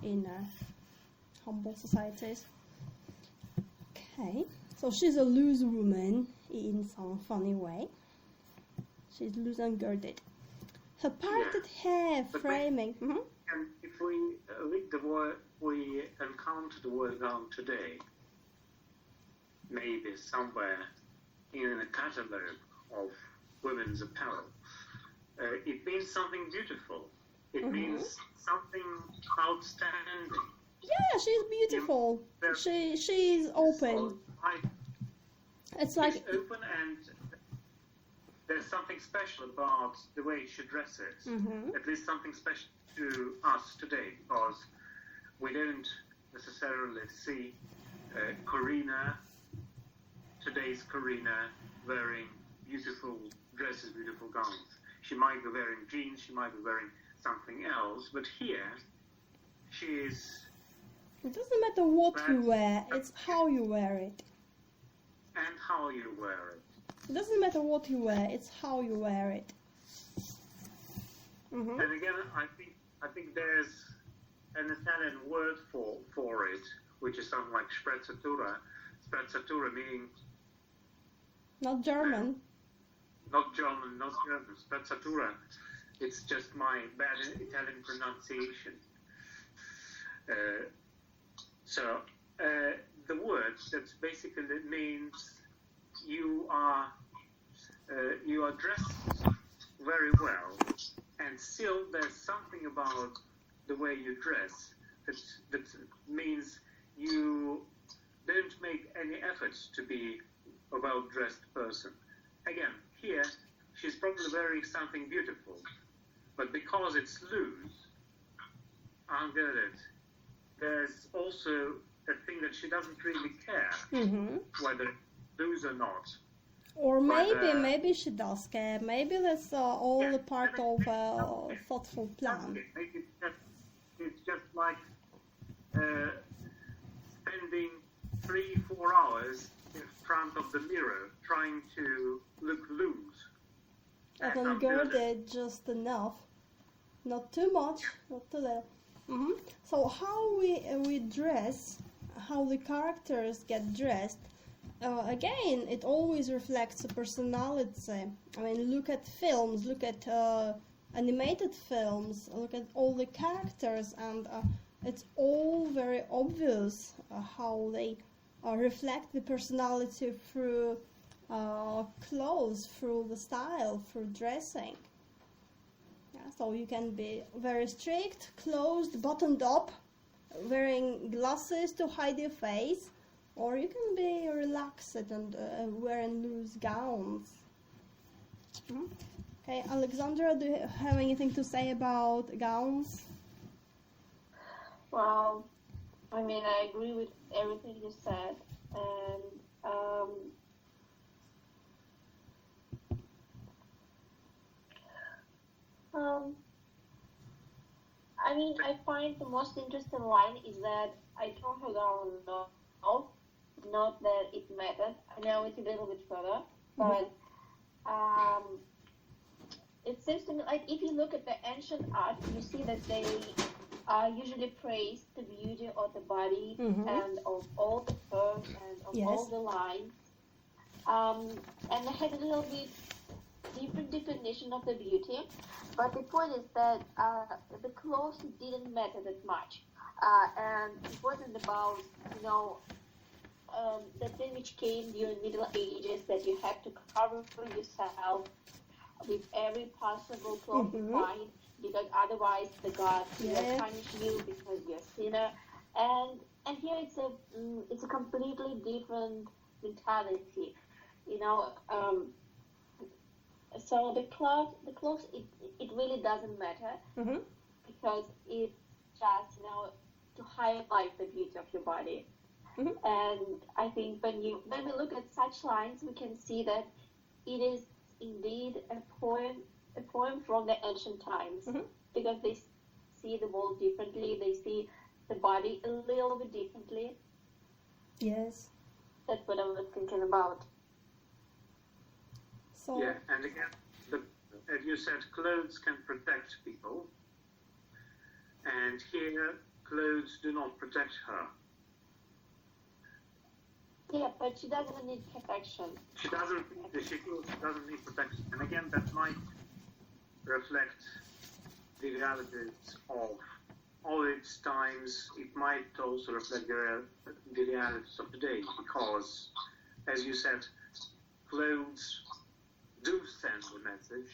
in humble societies. Okay, so she's a loose woman in some funny way. She's loose and girded. Her parted hair framing. And if we read the word, we encounter the word gown today, maybe somewhere in a catalogue of women's apparel, it means something beautiful. It means something outstanding. Yeah, she's beautiful. She's open. It's like she's open, and there's something special about the way she dresses. At least something special to us today, because we don't necessarily see today's Karina, wearing beautiful dresses, beautiful gowns. She might be wearing jeans, she might be wearing something else, but here she is. It doesn't matter what you wear, it's how you wear it. And how you wear it. It doesn't matter what you wear, it's how you wear it. Mm-hmm. And again, I think there's an Italian word for it, which is something like sprezzatura. Sprezzatura meaning Not German. not German, sprezzatura. It's just my bad Italian pronunciation. The word that basically means you are dressed very well, and still there's something about the way you dress that means you don't make any efforts to be a well-dressed person. Again, here she's probably wearing something beautiful, but because it's loose, under it, there's also a thing that she doesn't really care whether it's loose or not. Or maybe she does care. Maybe that's all a part of a thoughtful plan. Maybe it's just like spending 3-4 hours in front of the mirror trying to look loose. Avant-garde just enough. Not too much, not too little. So how we dress, how the characters get dressed, again, it always reflects a personality. I mean, look at films, look at animated films, look at all the characters, and it's all very obvious how they reflect the personality through clothes, through the style, through dressing. Yeah, so you can be very strict, closed, buttoned up, wearing glasses to hide your face, or you can be relaxed and wearing loose gowns. Okay, Alexandra, do you have anything to say about gowns? Well, I mean, I agree with everything you said, and I mean, I find the most interesting line is that I told her down no, not that it mattered. I know it's a little bit further, but it seems to me like if you look at the ancient art, you see that they usually praise the beauty of the body and of all the curves and of all the lines. And they had a little bit different definition of the beauty, but the point is that the clothes didn't matter that much, and it wasn't about the thing which came during Middle Ages that you had to cover yourself with every possible cloth you find, because otherwise the gods will punish you because you're a sinner. And here it's a completely different mentality, So the clothes, it really doesn't matter because it's just to highlight the beauty of your body. And I think when we look at such lines, we can see that it is indeed a poem from the ancient times, because they see the world differently, they see the body a little bit differently. Yes. That's what I was thinking about. So, yeah, and again, as you said, clothes can protect people, and here, clothes do not protect her. Yeah, but she doesn't need protection. She doesn't need protection. And again, that might reflect the realities of Ovid's times. It might also reflect the realities of today, because, as you said, clothes do send a message,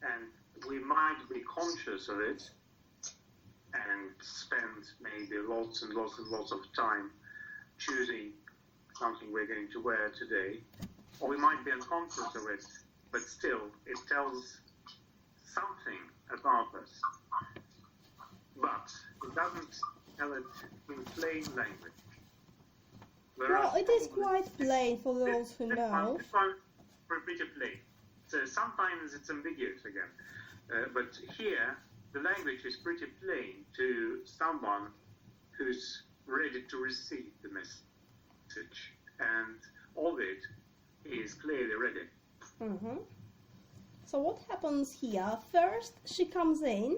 and we might be conscious of it and spend maybe lots and lots and lots of time choosing something we're going to wear today, or we might be unconscious of it, but still it tells something about us. But it doesn't tell it in plain language. Well, it is quite plain for those who know. This one pretty plain. So sometimes it's ambiguous again, but here the language is pretty plain to someone who's ready to receive the message, and Ovid is clearly ready. So what happens here? First, she comes in.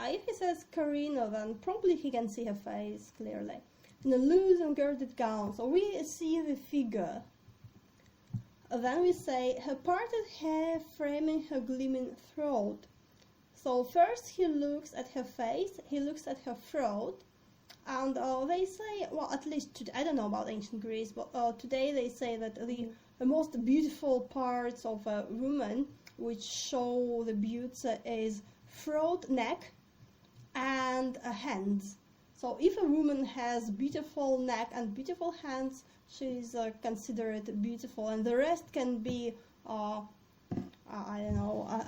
If he says Karina, then probably he can see her face clearly. In a loose and girded gown. So we see the figure. Then we say her parted hair framing her gleaming throat. So first he looks at her face, he looks at her throat, and they say, well, at least today, I don't know about ancient Greece, but today they say that the most beautiful parts of a woman which show the beauty is throat, neck, and hands. So if a woman has beautiful neck and beautiful hands, she's considered beautiful, and the rest can be,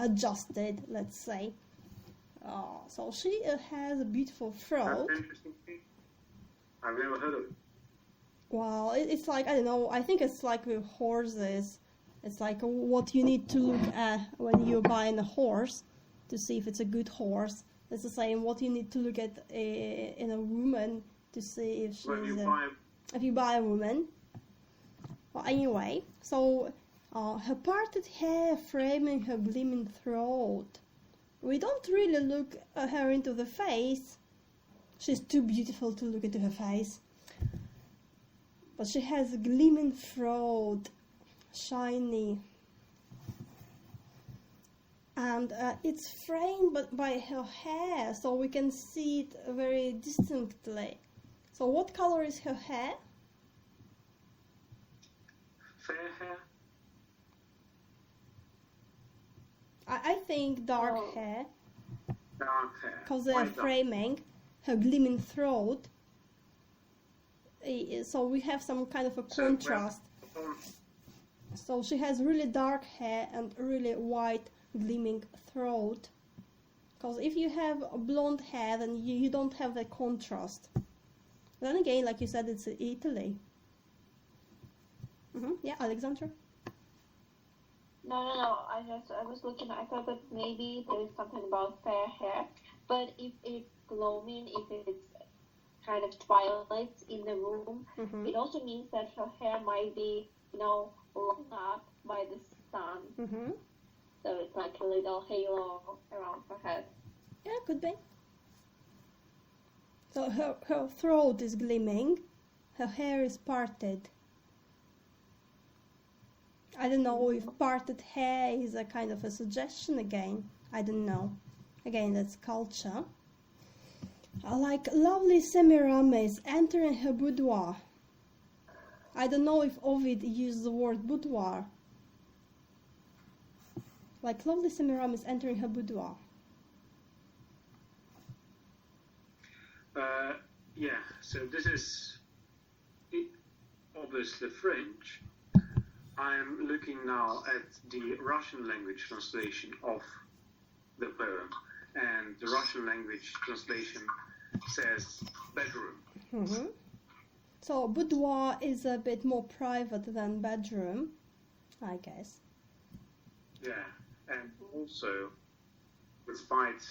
adjusted, let's say. So she has a beautiful throat. That's interesting thing. I've never heard of it. Well, it's like, I don't know, I think it's like with horses. It's like what you need to look at when you're buying a horse to see if it's a good horse. It's the same what you need to look at in a woman to see if she's if you buy a woman. Well, anyway, so her parted hair framing her gleaming throat. We don't really look her into the face. She's too beautiful to look into her face. But she has a gleaming throat, shiny. And it's framed by her hair, so we can see it very distinctly. So what color is her hair? Fair hair? I think dark hair. Dark hair. Because they're framing her gleaming throat. So we have some kind of a contrast. So she has really dark hair and really white gleaming throat. Because if you have blonde hair, then you don't have the contrast. Then again, like you said, it's Italy. Yeah, Alexandra? No. I was looking. I thought that maybe there's something about fair hair, but if it's gloaming, if it's kind of twilight in the room, it also means that her hair might be, blown up by the sun. So it's like a little halo around her head. Yeah, could be. So her throat is gleaming, her hair is parted. I don't know if parted hair is a kind of a suggestion again. I don't know. Again, that's culture. Like lovely Semiramis entering her boudoir. I don't know if Ovid used the word boudoir. Like lovely Semiramis entering her boudoir. Yeah, so this is obviously French. I'm looking now at the Russian language translation of the poem, and the Russian language translation says bedroom. So boudoir is a bit more private than bedroom, I guess. Yeah, and also, despite,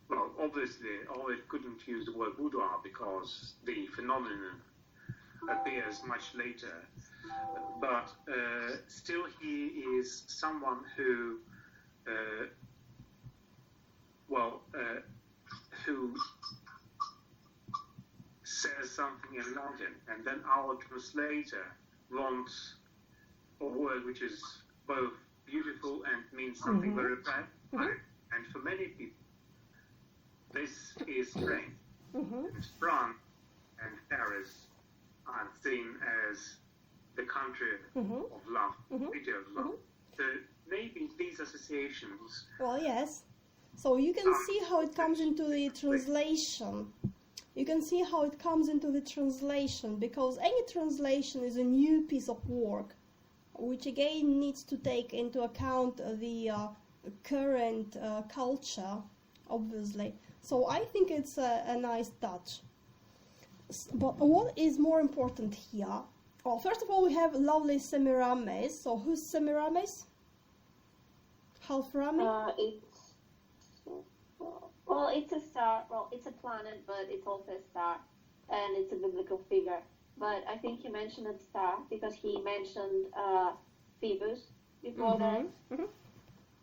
well, obviously, Ovid couldn't use the word boudoir because the phenomenon appears much later. But still, he is someone who, who says something in Latin, and then our translator wants a word which is both beautiful and means something very bad. And for many people, this is strength. And France and Paris are seen as the country of love, city of love. So maybe these associations. Well, yes. So you can see how it comes into the translation. You can see how it comes into the translation, because any translation is a new piece of work, which again needs to take into account the current culture, obviously. So I think it's a nice touch. But what is more important here? Well, first of all, we have lovely Semiramis. So who's Semiramis? Half Rami? It's a star. Well, it's a planet, but it's also a star, and it's a biblical figure. But I think he mentioned a star because he mentioned Phoebus before that.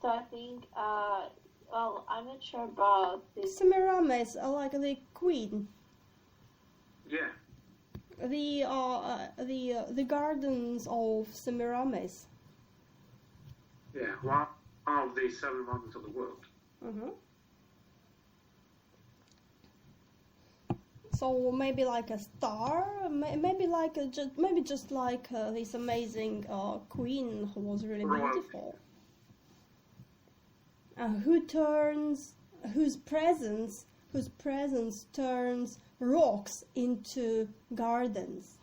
So I think, well, I'm not sure about this. Semiramis, like the queen. Yeah. The gardens of Semiramis. Yeah. One of the 7 wonders of the world. Mm-hmm. So maybe like a star, maybe like maybe just like this amazing queen who was really beautiful, whose presence turns rocks into gardens,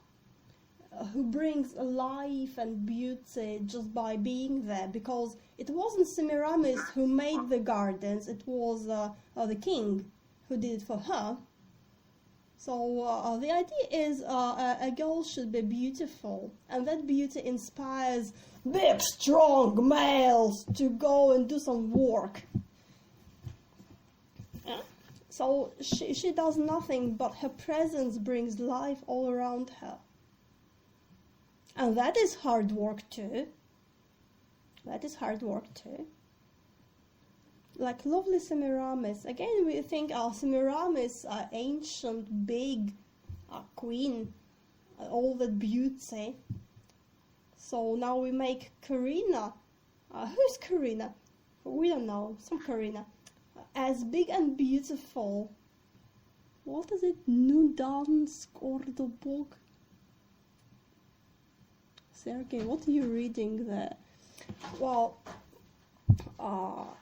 who brings life and beauty just by being there, because it wasn't Semiramis who made the gardens, it was the king who did it for her. So the idea is a girl should be beautiful, and that beauty inspires big, strong males to go and do some work. Yeah? So she does nothing, but her presence brings life all around her. And that is hard work too. Like lovely Semiramis. Again, we think Semiramis, ancient, big queen, all that beauty. So now we make Karina. Who's Karina? We don't know. Some Karina. As big and beautiful. What is it? Nudansk Ordobog? Sergey, what are you reading there? Well,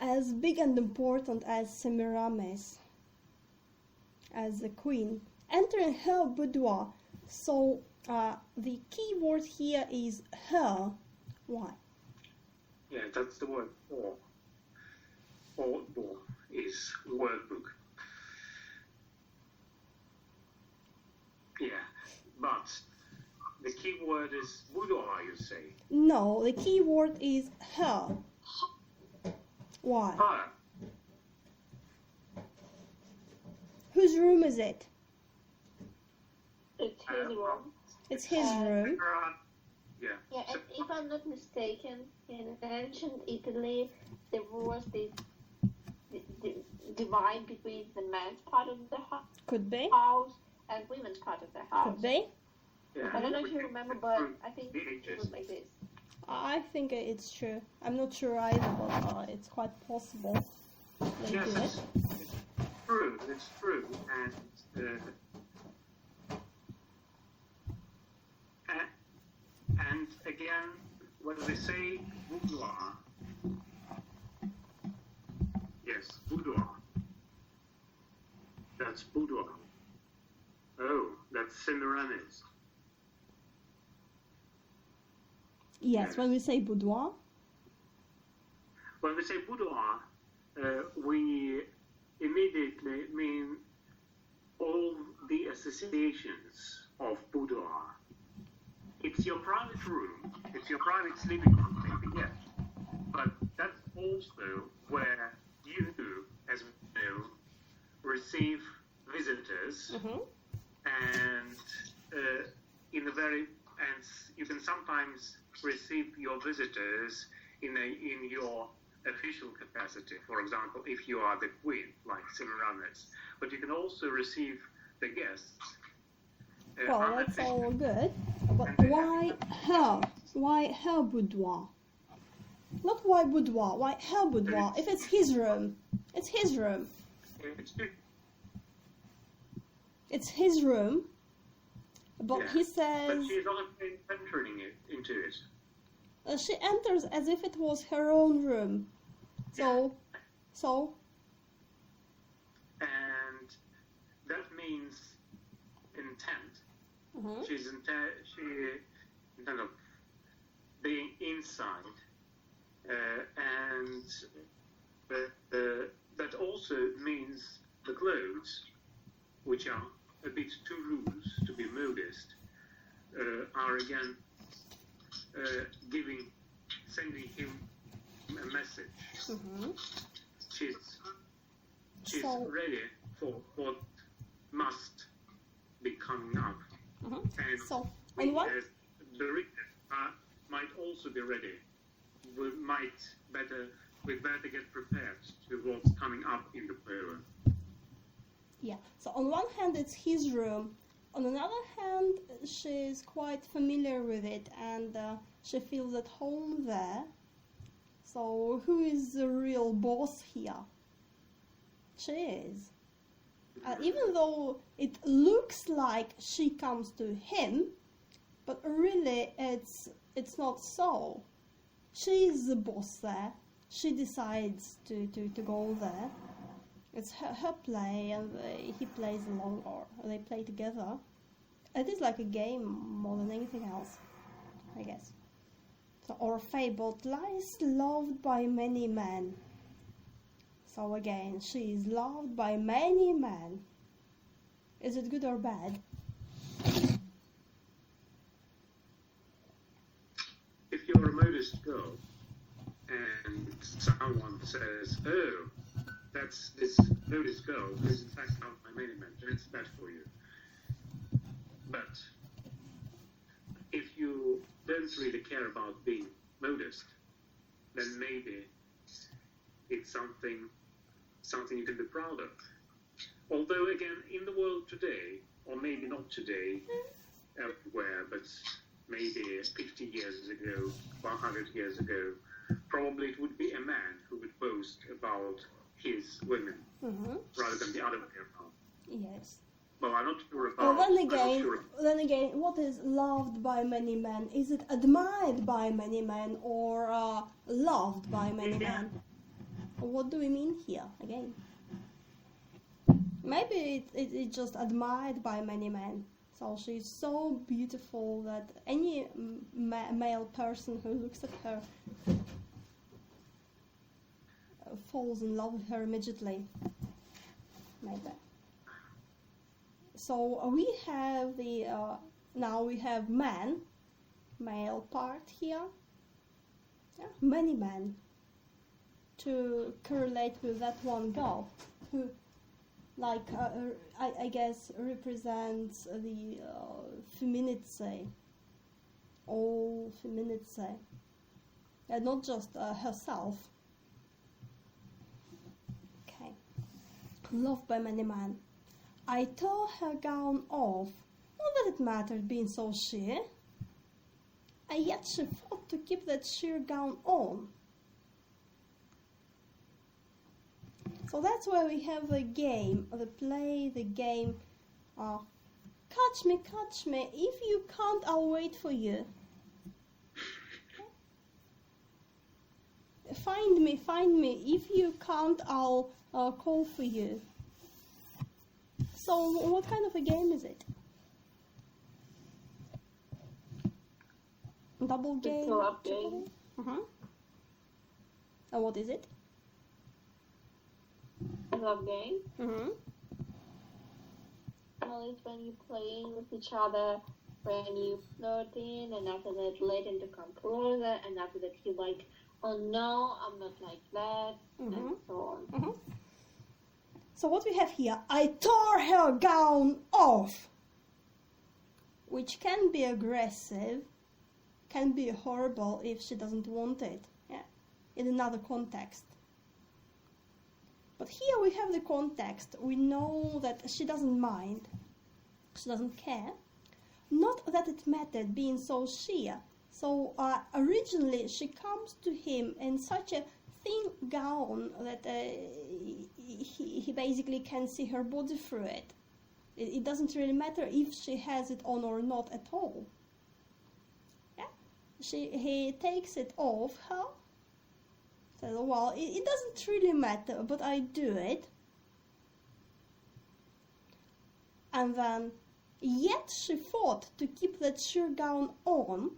as big and important as Semiramis, as the queen, entering her boudoir. So the key word here is her. Why? Yeah, that's the word for. Or is workbook. Yeah, but the key word is boudoir, you say? No, the key word is her. Why? Her. Whose room is it? It's his room. It's his room. Yeah. Yeah, and if I'm not mistaken, in ancient Italy, there was this divide between the men's part of the Could be. house and women's part of the house. Could be. Yeah. I don't know if you remember, but I think it was like this. I think it's true. I'm not sure either, but it's quite possible they Yes, do it. it's true. It's true, and again, when they say boudoir, yes, boudoir. That's boudoir. Oh, that's Semiramis. Yes, when we say boudoir. When we say boudoir, we immediately mean all the associations of boudoir. It's your private room, it's your private sleeping room, maybe, yes. But that's also where you, as we know, receive visitors, and you can sometimes receive your visitors in your official capacity. For example, if you are the queen, like Semiramis, but you can also receive the guests. Well, that's all good. But why her? Why her boudoir? Not why boudoir, why her boudoir? If it's his room, it's his room. It's his room, but yeah. he says... But she's not entering into it. She enters as if it was her own room. So... And that means intent. She intent of being inside, and that also means the clothes, which are a bit too loose to be modest, are again sending him a message. She's ready for what must be coming up. And we as the readers might also be ready. We might better we'd better get prepared to what's coming up in the poem. Yeah, so on one hand it's his room, on another hand she's quite familiar with it and she feels at home there. So who is the real boss here? She is. Even though it looks like she comes to him, but really it's not so. She is the boss there. She decides to go there. It's her play, and he plays along, or they play together. It is like a game more than anything else, I guess. So, or fabled lies loved by many men. So again, she is loved by many men. Is it good or bad? If you're a modest girl and someone says, "Oh, that's this modest girl who's in fact loved by many men," then it's bad for you. But if you don't really care about being modest, then maybe it's something you can be proud of. Although again, in the world today, or maybe not today, everywhere, but maybe 50 years ago, 100 years ago, probably it would be a man who would boast about his women rather than the other way around. Yes. Well, I'm not sure about... Well, then again, what is loved by many men? Is it admired by many men or loved by many men? What do we mean here, again? Maybe it's just admired by many men. So she's so beautiful that any male person who looks at her falls in love with her immediately. Maybe. So we have the now we have male part here. Yeah, many men to correlate with that one girl who, like, I guess represents the femininity, all femininity, and not just herself. Okay, loved by many men. I tore her gown off, not that it mattered being so sheer, and yet she fought to keep that sheer gown on. So that's where we have the game, the play, the game. Catch me, if you can't, I'll wait for you. Find me, if you can't, I'll call for you. So what kind of a game is it? Double game? It's a love game. And what is it? A love game. Well, it's when you're playing with each other, when you flirt in, and after that let him to come closer, and after that he's like, "Oh no, I'm not like that," and so on. So what we have here, I tore her gown off, which can be aggressive, can be horrible if she doesn't want it, in another context. But here we have the context. We know that she doesn't mind, she doesn't care. Not that it mattered being so sheer. So originally she comes to him in such a thin gown that he basically can see her body through it. It doesn't really matter if she has it on or not at all. Yeah? He takes it off her. Says, well, it doesn't really matter, but I do it. And then, yet she fought to keep that sheer gown on.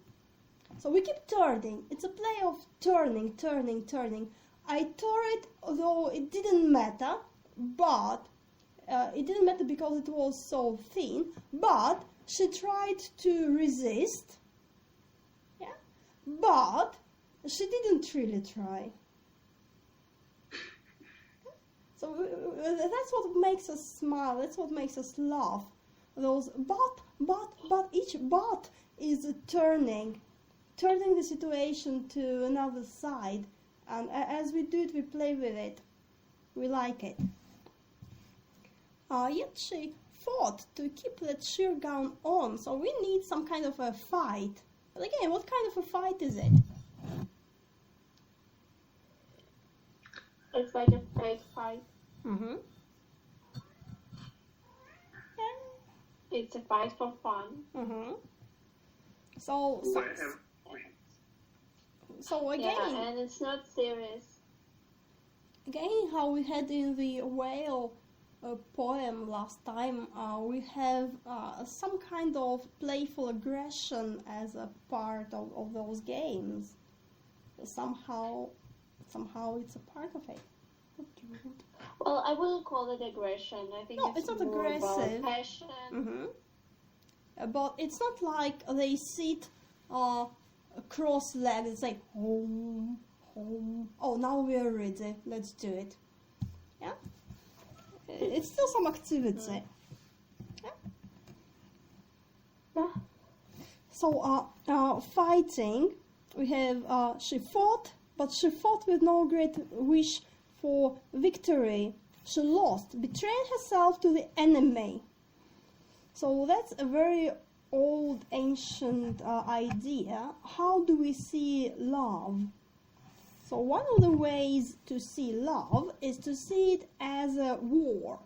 So we keep turning. It's a play of turning. I tore it, although it didn't matter, but it didn't matter because it was so thin, but she tried to resist, but she didn't really try. So that's what makes us smile, that's what makes us laugh. Those but, each but is turning the situation to another side, And as we do it, we play with it. We like it. Yet she fought to keep that sheer gown on, so we need some kind of a fight. But again, what kind of a fight is it? It's like a fake fight. Mm-hmm. It's a fight for fun. Mm-hmm. So again... Yeah, and it's not serious. Again, how we had in the whale poem last time, we have some kind of playful aggression as a part of those games. Somehow it's a part of it. Well, I wouldn't call it aggression. I think it's not more aggressive. About passion. Mm-hmm. But it's not like they sit cross-legged and say, home, home. Oh, now we are ready. Let's do it. Yeah? It's still some activity. Yeah? Yeah. So, fighting, we have, she fought, but she fought with no great wish for victory. She lost, betraying herself to the enemy. So that's a very old, ancient idea. How do we see love? So one of the ways to see love is to see it as a war.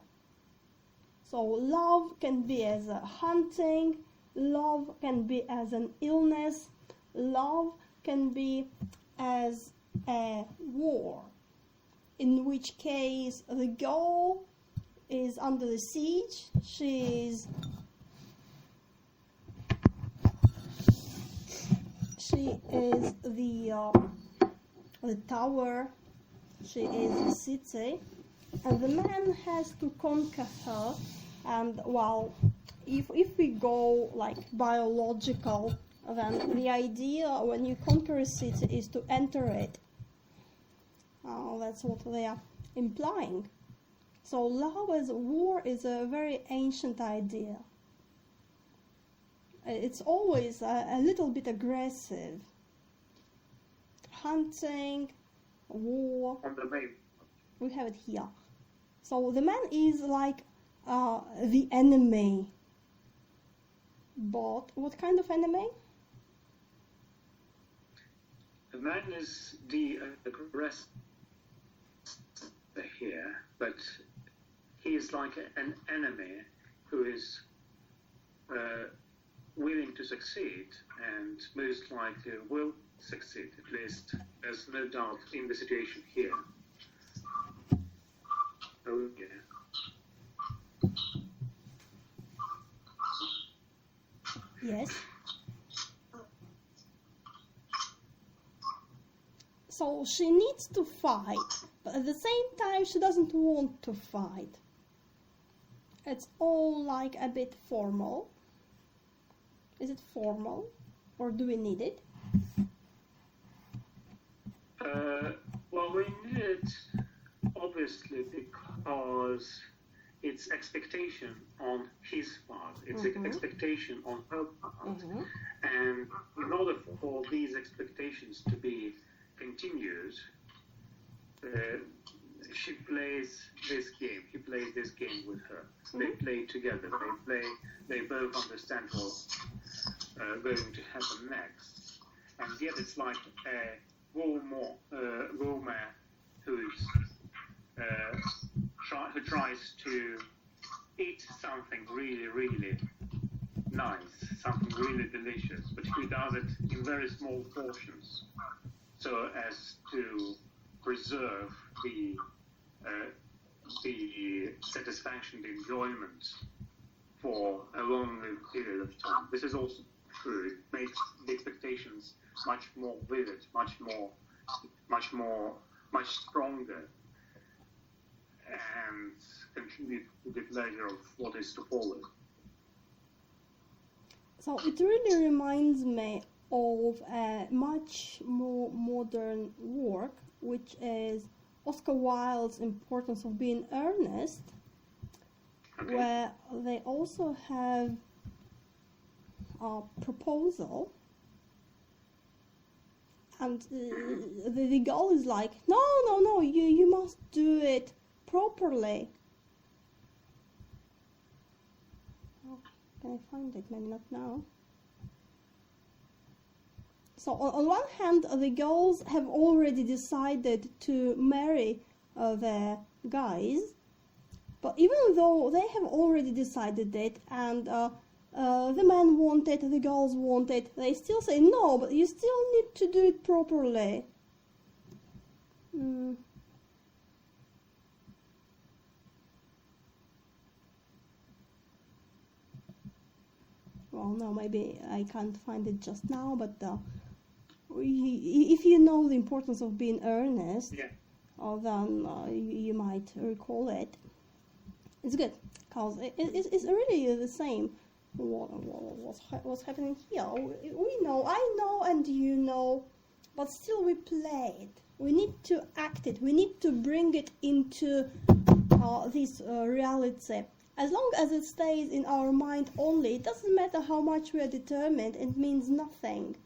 So love can be as a hunting, love can be as an illness, love can be as a war, in which case the girl is under the siege, she is the tower, she is the city, and the man has to conquer her. And well, if we go like biological, then the idea when you conquer a city is to enter it. That's what they are implying. So love as war is a very ancient idea. It's always a little bit aggressive. Hunting, war. On the map. We have it here. So the man is like the enemy. But what kind of enemy? The man is the aggressor here, but he is like an enemy who is willing to succeed and most likely will succeed. At least there's no doubt in the situation here. Oh yeah. Yes. So she needs to fight, but at the same time she doesn't want to fight. It's all like a bit formal. Is it formal, or do we need it? Well, we need it obviously because it's expectation on his part, it's expectation on her part, and in order for these expectations to be continued, she plays this game, he plays this game with her. They play together, they both understand what's going to happen next, and yet it's like a woman who tries to eat something really, really nice, something really delicious, but who does it in very small portions, so as to preserve the satisfaction, the enjoyment for a long period of time. This is also true. It makes the expectations much more vivid, much stronger, and contribute to the pleasure of what is to follow. So it really reminds me of a much more modern work, which is Oscar Wilde's Importance of Being Earnest, where they also have a proposal, And the girl is like, no, you must do it properly. Oh, can I find it? Maybe not now. So on one hand, the girls have already decided to marry the guys, but even though they have already decided it, and the men want it, the girls want it, they still say, no, but you still need to do it properly. Well, no, maybe I can't find it just now, but if you know the importance of being earnest, then you might recall it. It's good, because it's really the same. What's happening here? We know, I know, and you know, but still we play it. We need to act it. We need to bring it into this reality. As long as it stays in our mind only, it doesn't matter how much we are determined, it means nothing.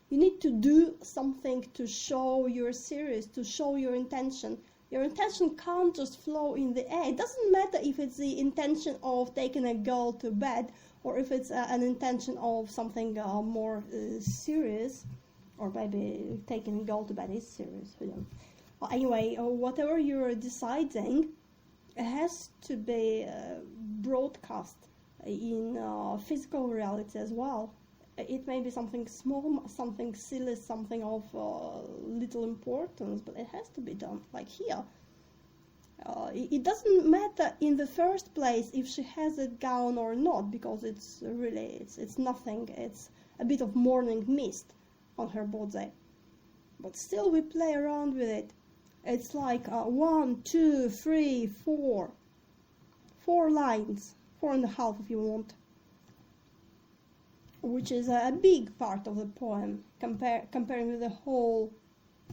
You need to do something to show you're serious, to show your intention. Your intention can't just flow in the air. It doesn't matter if it's the intention of taking a girl to bed, or if it's an intention of something more serious, or maybe taking a girl to bed is serious. Who knows? Well, anyway, whatever you're deciding, it has to be broadcast in physical reality as well. It may be something small, something silly, something of little importance, but it has to be done, like here. It doesn't matter in the first place if she has a gown or not, because it's really, it's nothing, it's a bit of morning mist on her body. But still we play around with it. It's like 1, 2, 3, 4. 4 lines, 4.5 if you want. Which is a big part of the poem, comparing with the whole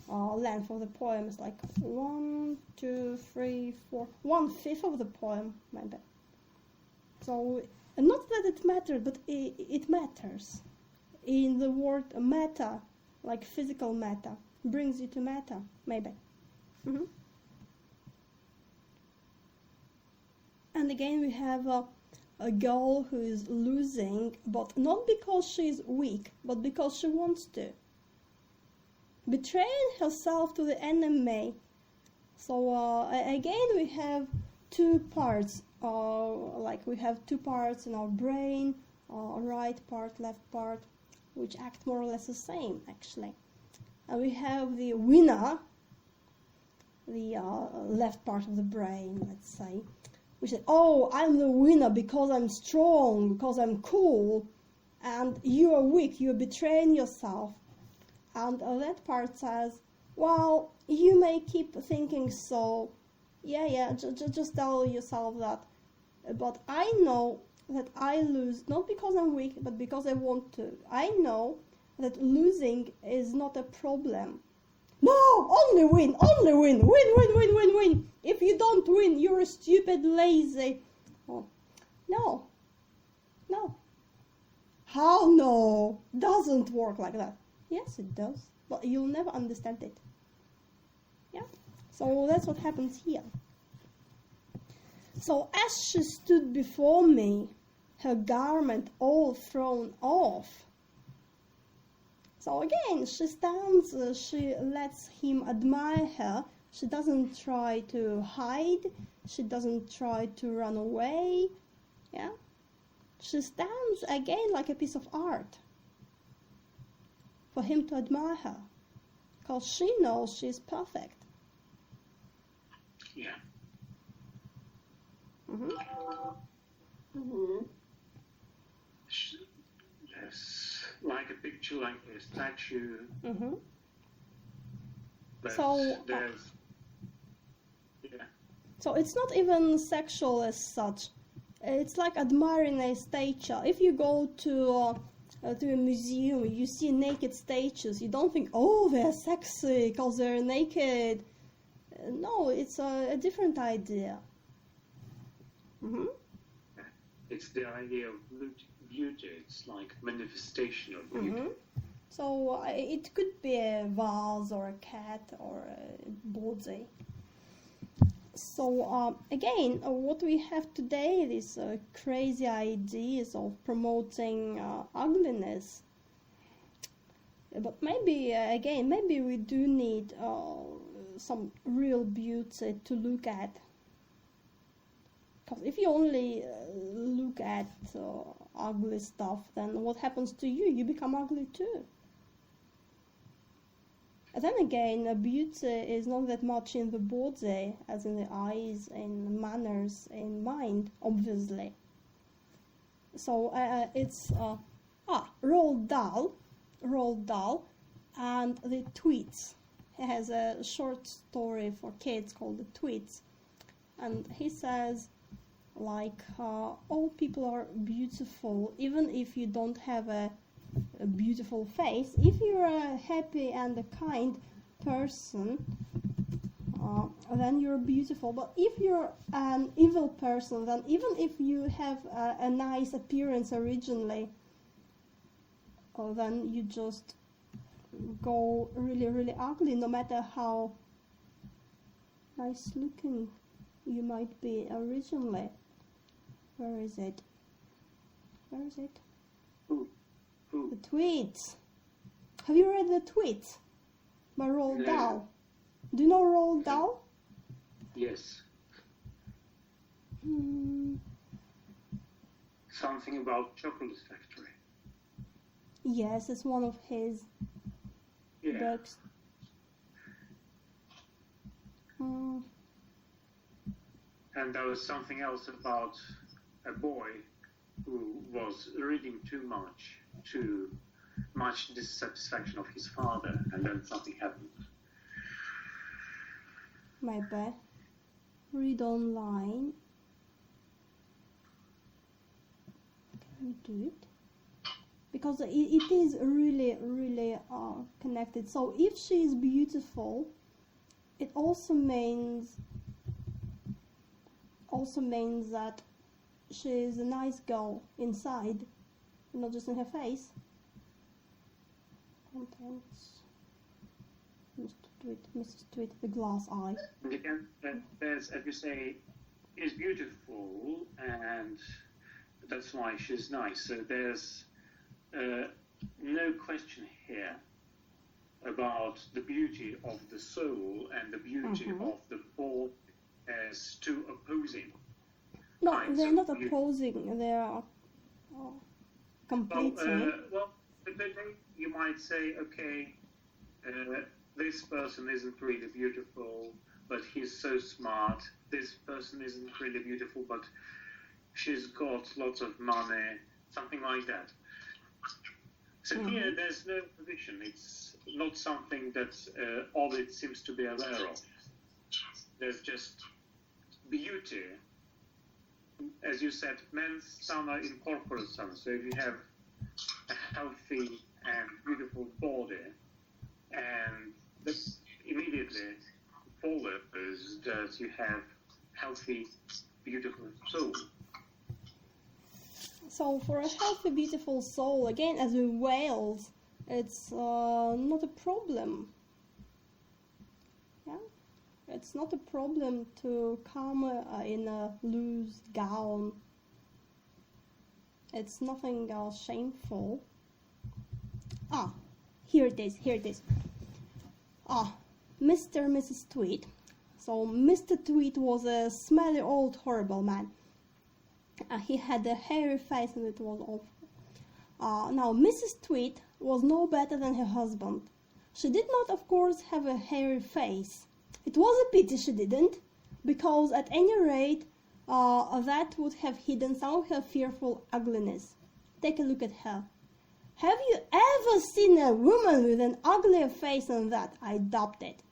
length of the poem. It's like 1, 2, 3, 4, 1/5 of the poem, maybe. So, not that it matters, but it matters. In the word matter, like physical matter, brings you to matter, maybe. And again we have a girl who is losing, but not because she's weak, but because she wants to. Betraying herself to the enemy. So again we have 2 parts, like we have 2 parts in our brain, right part, left part, which act more or less the same actually. And we have the winner, the left part of the brain, let's say, which said, oh, I'm the winner because I'm strong, because I'm cool, and you are weak, you're betraying yourself. And that part says, well, you may keep thinking so, just tell yourself that, but I know that I lose, not because I'm weak, but because I want to. I know that losing is not a problem. No, only win, win. If you don't win, you're a stupid, lazy. Oh, no. How no? Doesn't work like that. Yes, it does, but you'll never understand it. Yeah, so that's what happens here. So as she stood before me, her garment all thrown off. So again, she stands, she lets him admire her. She doesn't try to hide. She doesn't try to run away. Yeah, she stands again like a piece of art for him to admire her, because she knows she's perfect. Yeah. Yes, like a picture, like a statue. So so it's not even sexual as such. It's like admiring a statue. If you go to a museum, you see naked statues, you don't think, oh, they're sexy because they're naked. No, it's a different idea. It's the idea of beauty. It's like manifestation of beauty. So it could be a vase or a cat or a body. So again, what we have today, these crazy ideas of promoting ugliness. But maybe, again, maybe we do need some real beauty to look at. Because if you only look at ugly stuff, then what happens to you? You become ugly too. And then again, beauty is not that much in the body as in the eyes, in manners, in mind, obviously. So it's Roald Dahl and the Tweets. He has a short story for kids called The Tweets. And he says, like, all people are beautiful, even if you don't have a beautiful face. If you're a happy and a kind person, then you're beautiful. But if you're an evil person, then even if you have a nice appearance originally, then you just go really, really ugly, no matter how nice looking you might be originally. Where is it? Where is it? Who? The Tweets. Have you read The Tweets by Roald Dahl? Do you know Roald Dahl? Yes. Something about chocolate factory. Yes, it's one of his books. And there was something else about a boy who was reading too much dissatisfaction of his father, and then something happened. Maybe. Read online. Can we do it? Because it is really, really connected. So if she is beautiful, it also means that she is a nice girl inside, not just in her face. Contents. Mrs. Tweet, the glass eye. There's, as you say, is beautiful, and that's why she's nice. So there's no question here about the beauty of the soul and the beauty of the body as two opposing. No, they're not opposing. They are completing. Well, you might say, okay, this person isn't really beautiful, but he's so smart. This person isn't really beautiful, but she's got lots of money, something like that. So here, there's no position. It's not something that Ovid seems to be aware of. There's just beauty. As you said, men's sun are incorporeal sun. So if you have a healthy and beautiful body, and this immediately follows that you have healthy, beautiful soul. So for a healthy, beautiful soul, again, as with whales, it's not a problem. Yeah, it's not a problem to come in a loose gown. It's nothing shameful. Here it is. Mr. and Mrs. Tweet. So Mr. Tweet was a smelly old horrible man. He had a hairy face and it was awful. Now Mrs. Tweet was no better than her husband. She did not, of course, have a hairy face. It was a pity she didn't, because at any rate that would have hidden some of her fearful ugliness. Take a look at her. Have you ever seen a woman with an uglier face than that? I doubt it.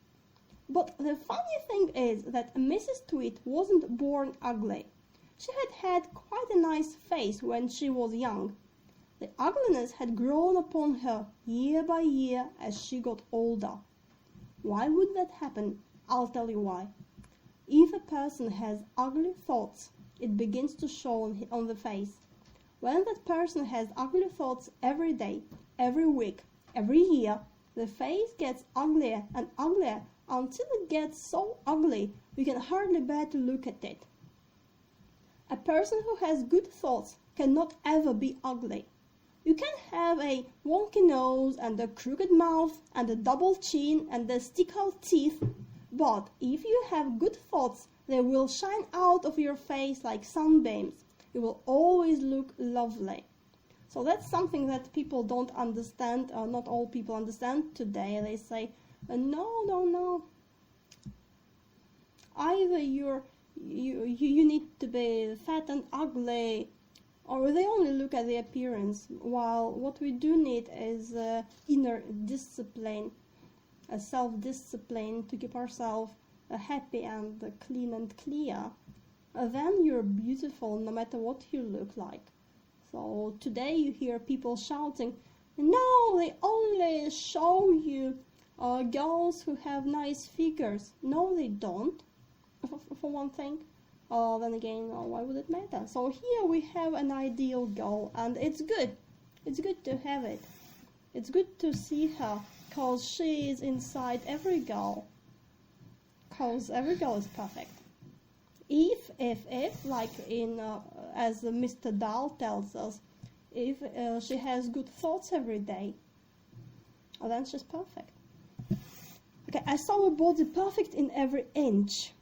But the funny thing is that Mrs. Tweet wasn't born ugly. She had quite a nice face when she was young. The ugliness had grown upon her year by year as she got older. Why would that happen? I'll tell you why. If a person has ugly thoughts, it begins to show on the face. When that person has ugly thoughts every day, every week, every year, the face gets uglier and uglier until it gets so ugly we can hardly bear to look at it. A person who has good thoughts cannot ever be ugly. You can have a wonky nose and a crooked mouth and a double chin and the stick-out teeth, but if you have good thoughts, they will shine out of your face like sunbeams. You will always look lovely. So that's something that people don't understand, or not all people understand today. They say, no. Either you need to be fat and ugly, or they only look at the appearance, while what we do need is inner discipline, a self-discipline to keep ourselves happy and clean and clear. Then you're beautiful no matter what you look like. So today you hear people shouting, no, they only show you girls who have nice figures. No, they don't, for one thing. Then again, why would it matter? So here we have an ideal girl, and it's good. It's good to have it. It's good to see her, because she is inside every girl. Because every girl is perfect. If, like in, as Mr. Dahl tells us, if she has good thoughts every day, then she's perfect. Okay, I saw her body perfect in every inch.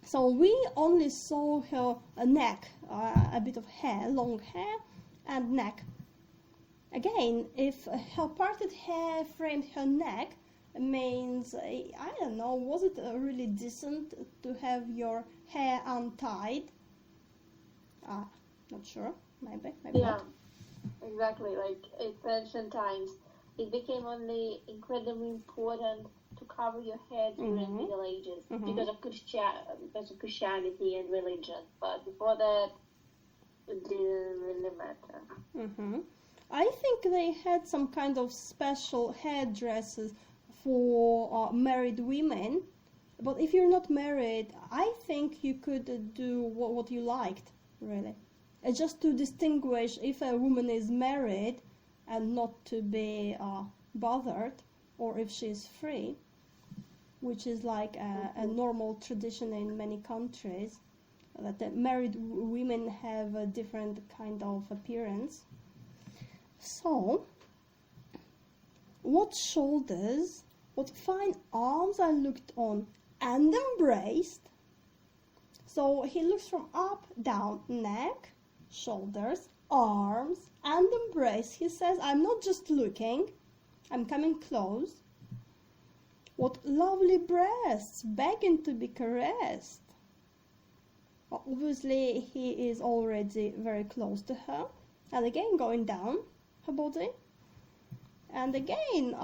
So we only saw her neck, a bit of hair, long hair, and neck. Again, if her parted hair framed her neck, means, I don't know, was it really decent to have your hair untied? Not sure, maybe Yeah, not. exactly. Like in ancient times, it became only incredibly important to cover your head during Middle Ages because of Christianity and religion. But before that, it didn't really matter. I think they had some kind of special hairdresses for married women, but if you're not married, I think you could do what you liked, really. Just to distinguish if a woman is married and not to be bothered, or if she's free, which is like a normal tradition in many countries, that the married women have a different kind of appearance. So, what shoulders, what fine arms I looked on and embraced. So he looks from up, down, neck, shoulders, arms, and embrace. He says, I'm not just looking, I'm coming close. What lovely breasts, begging to be caressed. Obviously, he is already very close to her. And again, going down her body. And again,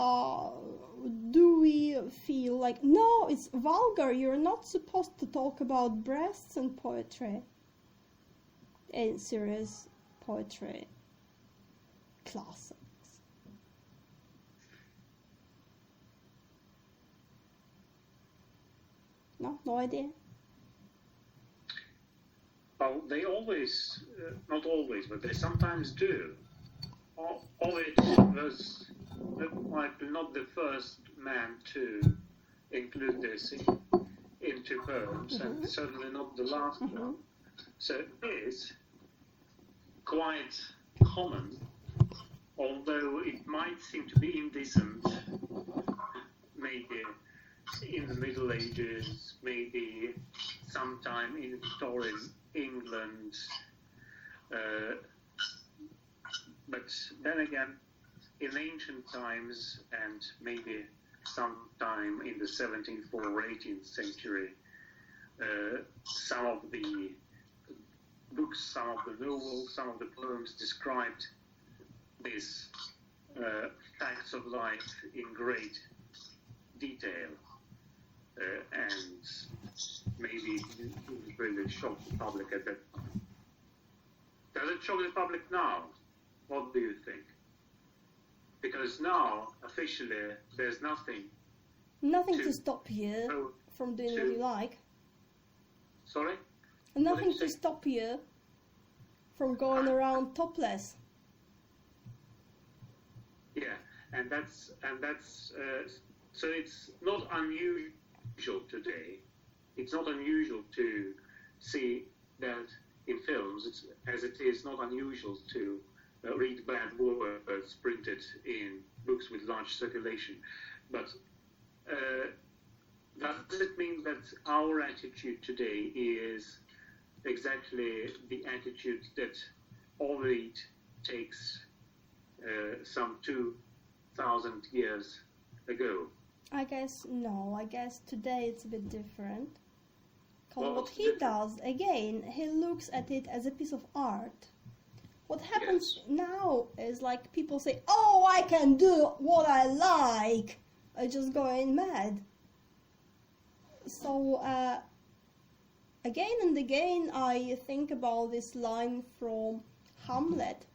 do we feel like, no, it's vulgar, you're not supposed to talk about breasts in poetry, in serious poetry classes? No idea? Well, they always, not always, but they sometimes do. Ovid was not the first man to include this into poems, and certainly not the last one. So it is quite common, although it might seem to be indecent, maybe in the Middle Ages, maybe sometime in Victorian England, but then again, in ancient times and maybe sometime in the 17th or 18th century, some of the books, some of the novels, some of the poems described these facts of life in great detail, and maybe it really shocked the public at that time. Does it shock the public now? What do you think? Because now, officially, there's nothing to stop you from doing what you like. Sorry? Nothing to stop you from going around topless. Yeah, and that's so it's not unusual today. It's not unusual to see that in films, as it is not unusual to read bad words printed in books with large circulation. But does it mean that our attitude today is exactly the attitude that Ovid takes some 2,000 years ago? I guess no. I guess today it's a bit different. Because Well, what he does, again, he looks at it as a piece of art. What happens now is like people say, oh, I can do what I like. I just going mad. So, again and again, I think about this line from Hamlet.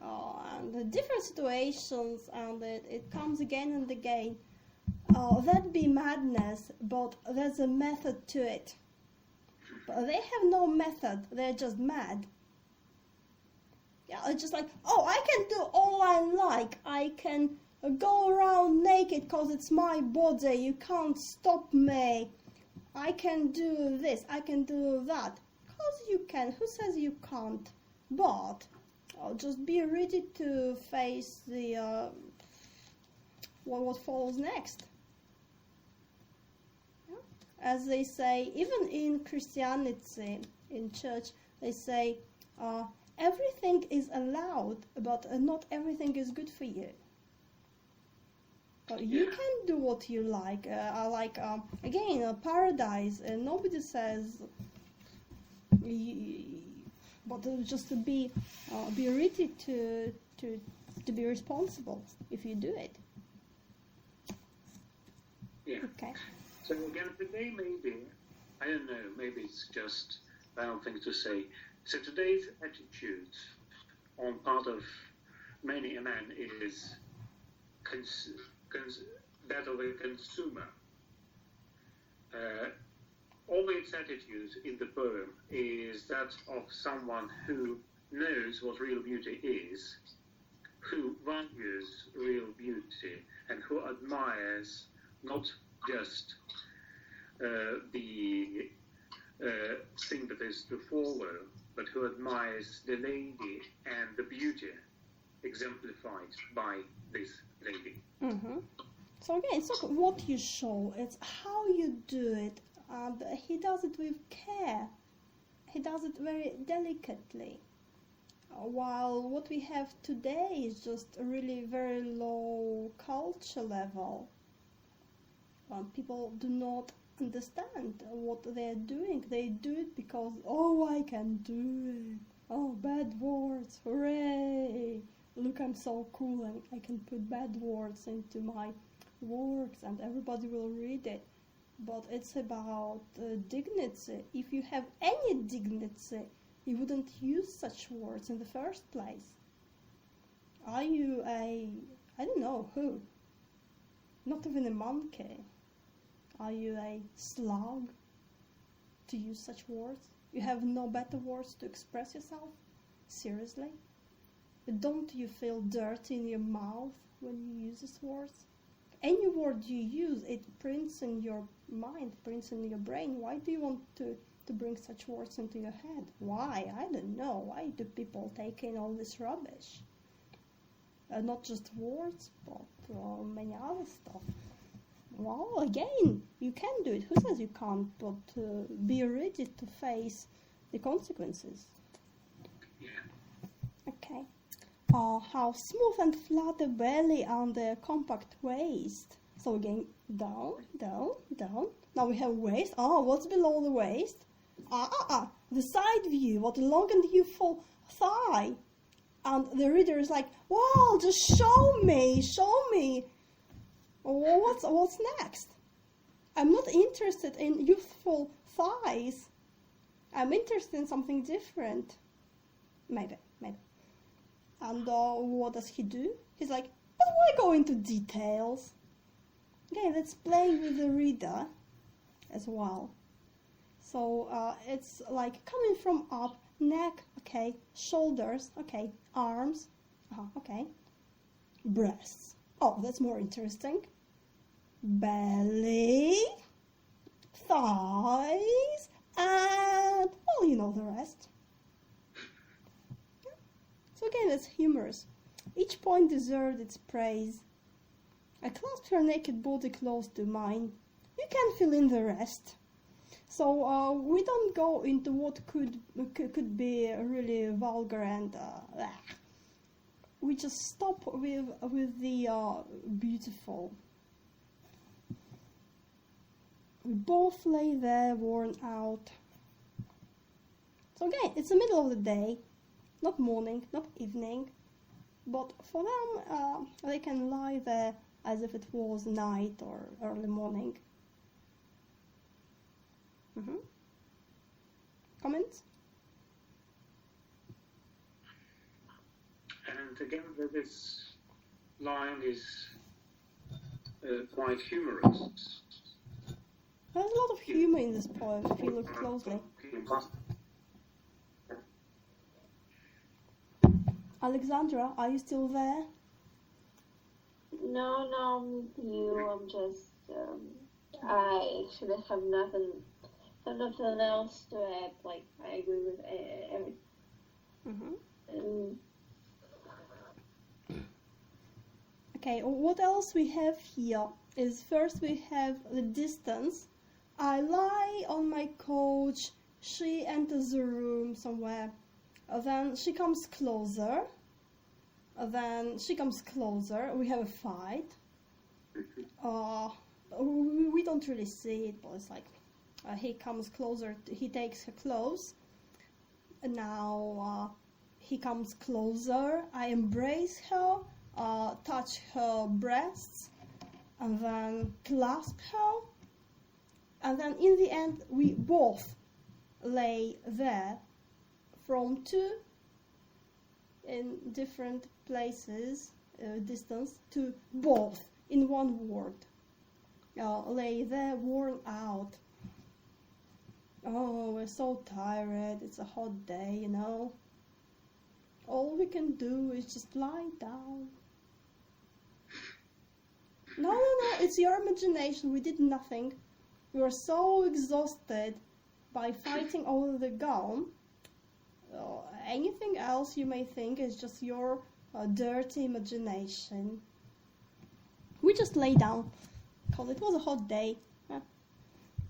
And the different situations, and it comes again and again. That be madness, but there's a method to it. But they have no method, they're just mad. Yeah, it's just like, oh, I can do all I like. I can go around naked because it's my body. You can't stop me. I can do this, I can do that. Because you can. Who says you can't? But just be ready to face the what follows next. Yeah? As they say, even in Christianity, in church, they say, everything is allowed, but not everything is good for you. But you can do what you like. Again, paradise. Nobody says, but just to be ready to be responsible if you do it. Yeah. Okay. So again, today maybe, I don't know, maybe it's just banal thing to say. So today's attitude on part of many a man is that of a consumer. Ovid's attitude in the poem is that of someone who knows what real beauty is, who values real beauty, and who admires not just the thing that is to follow, but who admires the lady and the beauty exemplified by this lady. Mm-hmm. So again, it's not what you show, it's how you do it. And he does it with care. He does it very delicately. While what we have today is just a really very low culture level. People do not understand what they're doing. They do it because, oh, I can do it. Oh, bad words, hooray! Look, I'm so cool and I can put bad words into my works and everybody will read it. But it's about dignity. If you have any dignity, you wouldn't use such words in the first place. Are you I don't know who? Not even a monkey. Are you a slug to use such words? You have no better words to express yourself? Seriously? Don't you feel dirty in your mouth when you use these words? Any word you use, it prints in your mind, prints in your brain. Why do you want to bring such words into your head? Why? I don't know. Why do people take in all this rubbish? Not just words, but many other stuff. Well, again, you can do it. Who says you can't? But be ready to face the consequences. Yeah. Okay. How smooth and flat the belly and the compact waist. So again, down, down, down. Now we have waist. What's below the waist? The side view, what a long and youthful thigh. And the reader is like, wow, just show me. What's next? I'm not interested in youthful thighs. I'm interested in something different. Maybe. And what does he do? He's like, but why go into details? Okay, let's play with the reader as well. So it's like coming from up, neck, okay, shoulders, okay, arms, okay, breasts. Oh, that's more interesting. Belly, thighs, and, well, you know the rest. So again, it's humorous. Each point deserved its praise. I clasped her naked body close to mine. You can fill in the rest. So we don't go into what could be really vulgar and we just stop with the beautiful. We both lay there, worn out. So again, it's the middle of the day, not morning, not evening, but for them, they can lie there as if it was night or early morning. Comments? And again, this line is quite humorous. There's a lot of humor in this poem if you look closely. Alexandra, are you still there? No, I'm just, I should have nothing else to add. Like, I agree with everything. Okay, what else we have here is first we have the distance. I lie on my couch, she enters the room somewhere, then she comes closer, we have a fight. We don't really see it, but it's like he comes closer, he takes her clothes, and now he comes closer, I embrace her, touch her breasts, and then clasp her, and then in the end we both lay there from two in different places, distance, to both in one word. Lay there, worn out. Oh, we're so tired, it's a hot day, you know. All we can do is just lie down. No, it's your imagination, we did nothing. We were so exhausted by fighting over the gown. Anything else you may think is just your dirty imagination. We just lay down, because it was a hot day.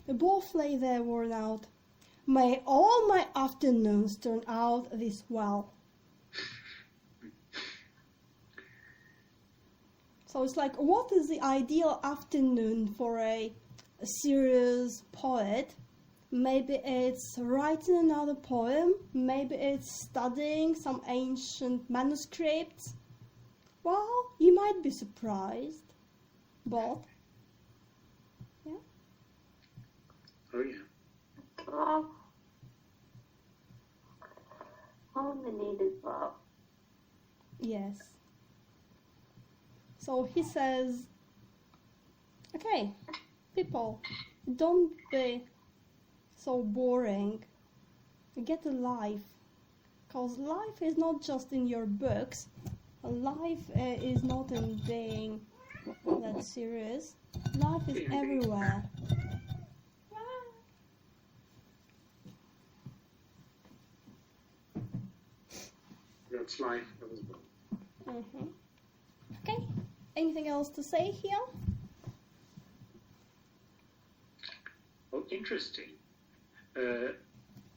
We both lay there worn out. May all my afternoons turn out this well. So it's like, what is the ideal afternoon for a serious poet? Maybe it's writing another poem, maybe it's studying some ancient manuscripts. Well, you might be surprised, but yeah. Oh yeah. Bob. Yes. So he says, okay, people, don't be so boring. Get a life. Because life is not just in your books. Life is not in being that serious. Life is everywhere. That's life as well. Okay. Anything else to say here? Oh, interesting.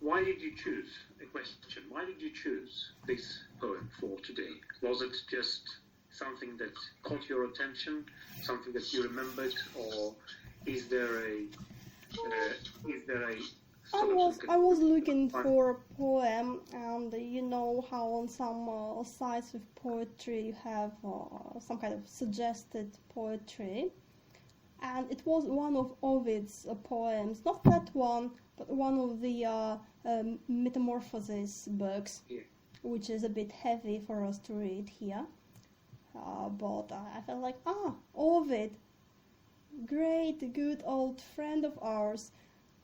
Why did you choose, a question, why did you choose this poem for today? Was it just something that caught your attention, something that you remembered, or is there a I was looking for a poem, and you know how on some sites with poetry you have some kind of suggested poetry, and it was one of Ovid's poems, not that one, but one of the Metamorphosis books, which is a bit heavy for us to read here, but I felt like, Ovid, great, good old friend of ours.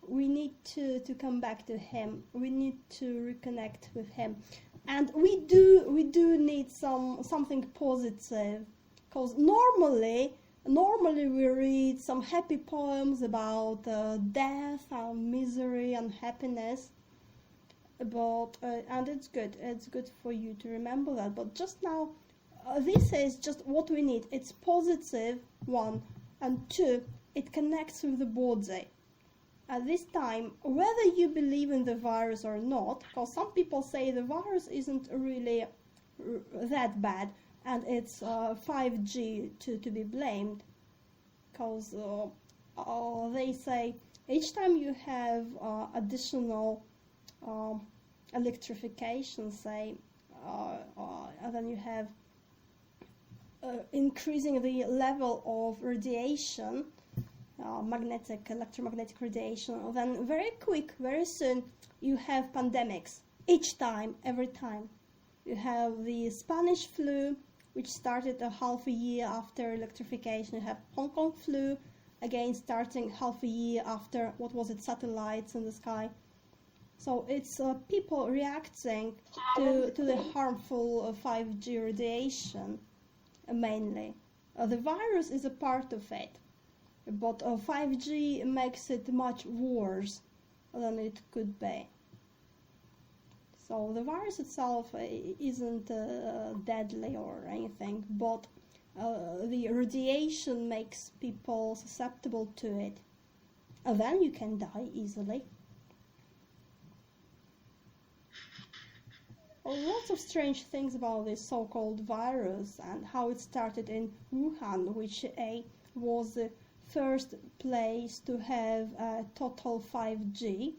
We need to come back to him. We need to reconnect with him, and we do need something positive, Because normally we read some happy poems about death and misery and happiness, but and it's good for you to remember that. But just now, this is just what we need. It's positive, one, and two, it connects with the body. At this time, whether you believe in the virus or not, because some people say the virus isn't really that bad, and it's 5G to be blamed, because they say each time you have additional electrification, say, and then you have increasing the level of radiation, electromagnetic radiation, then very soon you have pandemics. Every time. You have the Spanish flu, which started a half a year after electrification. You have Hong Kong flu, again starting half a year after, satellites in the sky. So it's people reacting to the harmful 5G radiation, mainly. The virus is a part of it, but 5G makes it much worse than it could be. So the virus itself isn't deadly or anything, but the radiation makes people susceptible to it. And then you can die easily. Lots of strange things about this so-called virus and how it started in Wuhan, which was the first place to have a total 5G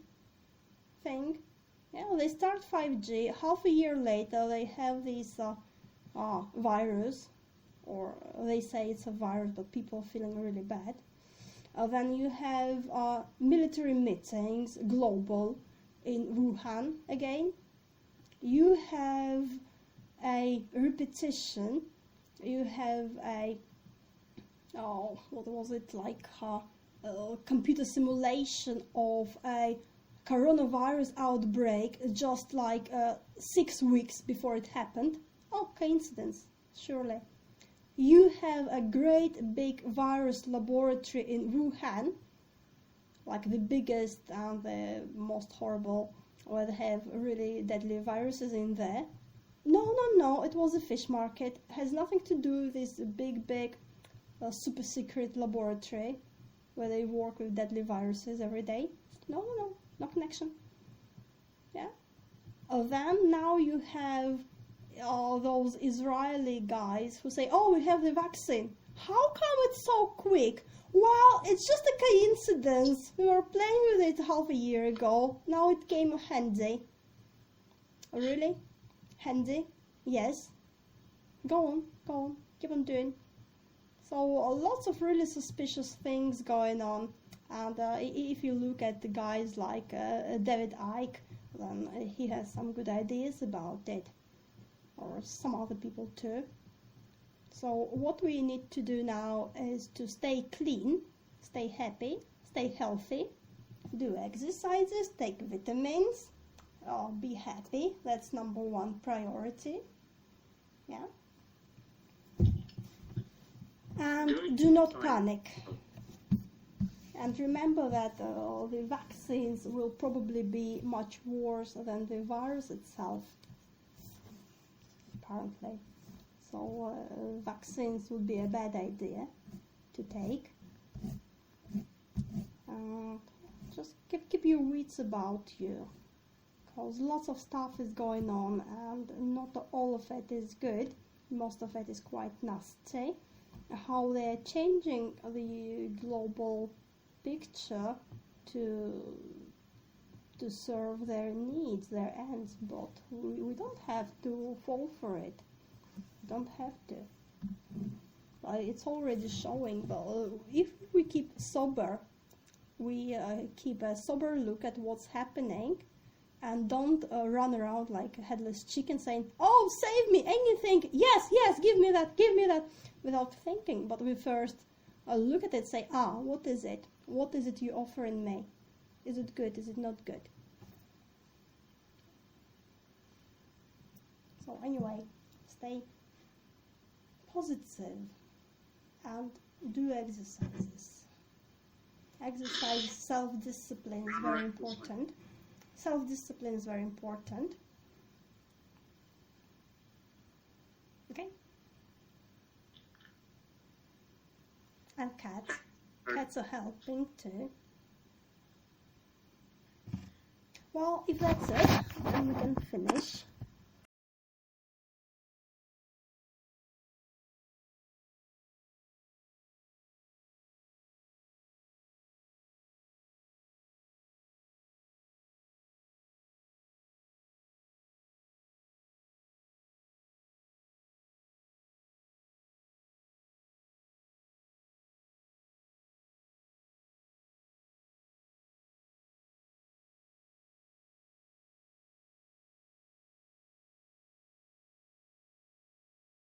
thing. Yeah, they start 5G, half a year later they have this virus, or they say it's a virus, but people are feeling really bad. Then you have military meetings, global, in Wuhan again. You have a repetition, you have a, computer simulation of a coronavirus outbreak just like 6 weeks before it happened. Oh, coincidence, surely. You have a great big virus laboratory in Wuhan, like the biggest and the most horrible, where they have really deadly viruses in there. No, it was a fish market. It has nothing to do with this big super secret laboratory where they work with deadly viruses every day. No connection. Yeah. Then now you have those Israeli guys who say, oh, we have the vaccine. How come it's so quick? Well, it's just a coincidence. We were playing with it half a year ago. Now it came handy. Really? Handy? Yes. Go on. Keep on doing. So lots of really suspicious things going on. And if you look at the guys like David Icke, then he has some good ideas about it. Or some other people too. So what we need to do now is to stay clean, stay happy, stay healthy, do exercises, take vitamins, be happy. That's number one priority. Yeah. And do not panic. And remember that the vaccines will probably be much worse than the virus itself, apparently. So vaccines would be a bad idea to take. Just keep your wits about you, because lots of stuff is going on and not all of it is good. Most of it is quite nasty. How they're changing the global picture to serve their needs, their ends, but we don't have to fall for it. Don't have to. It's already showing, but if we keep sober, we keep a sober look at what's happening and don't run around like a headless chicken saying, oh, save me, anything, yes, give me that, without thinking. But we first look at it, say, what is it? What is it you offer in me? Is it good? Is it not good? So anyway, stay positive, and do exercises. Exercise, self-discipline is very important. Self-discipline is very important. Okay? And cats. Cats are helping too. Well, if that's it, then we can finish.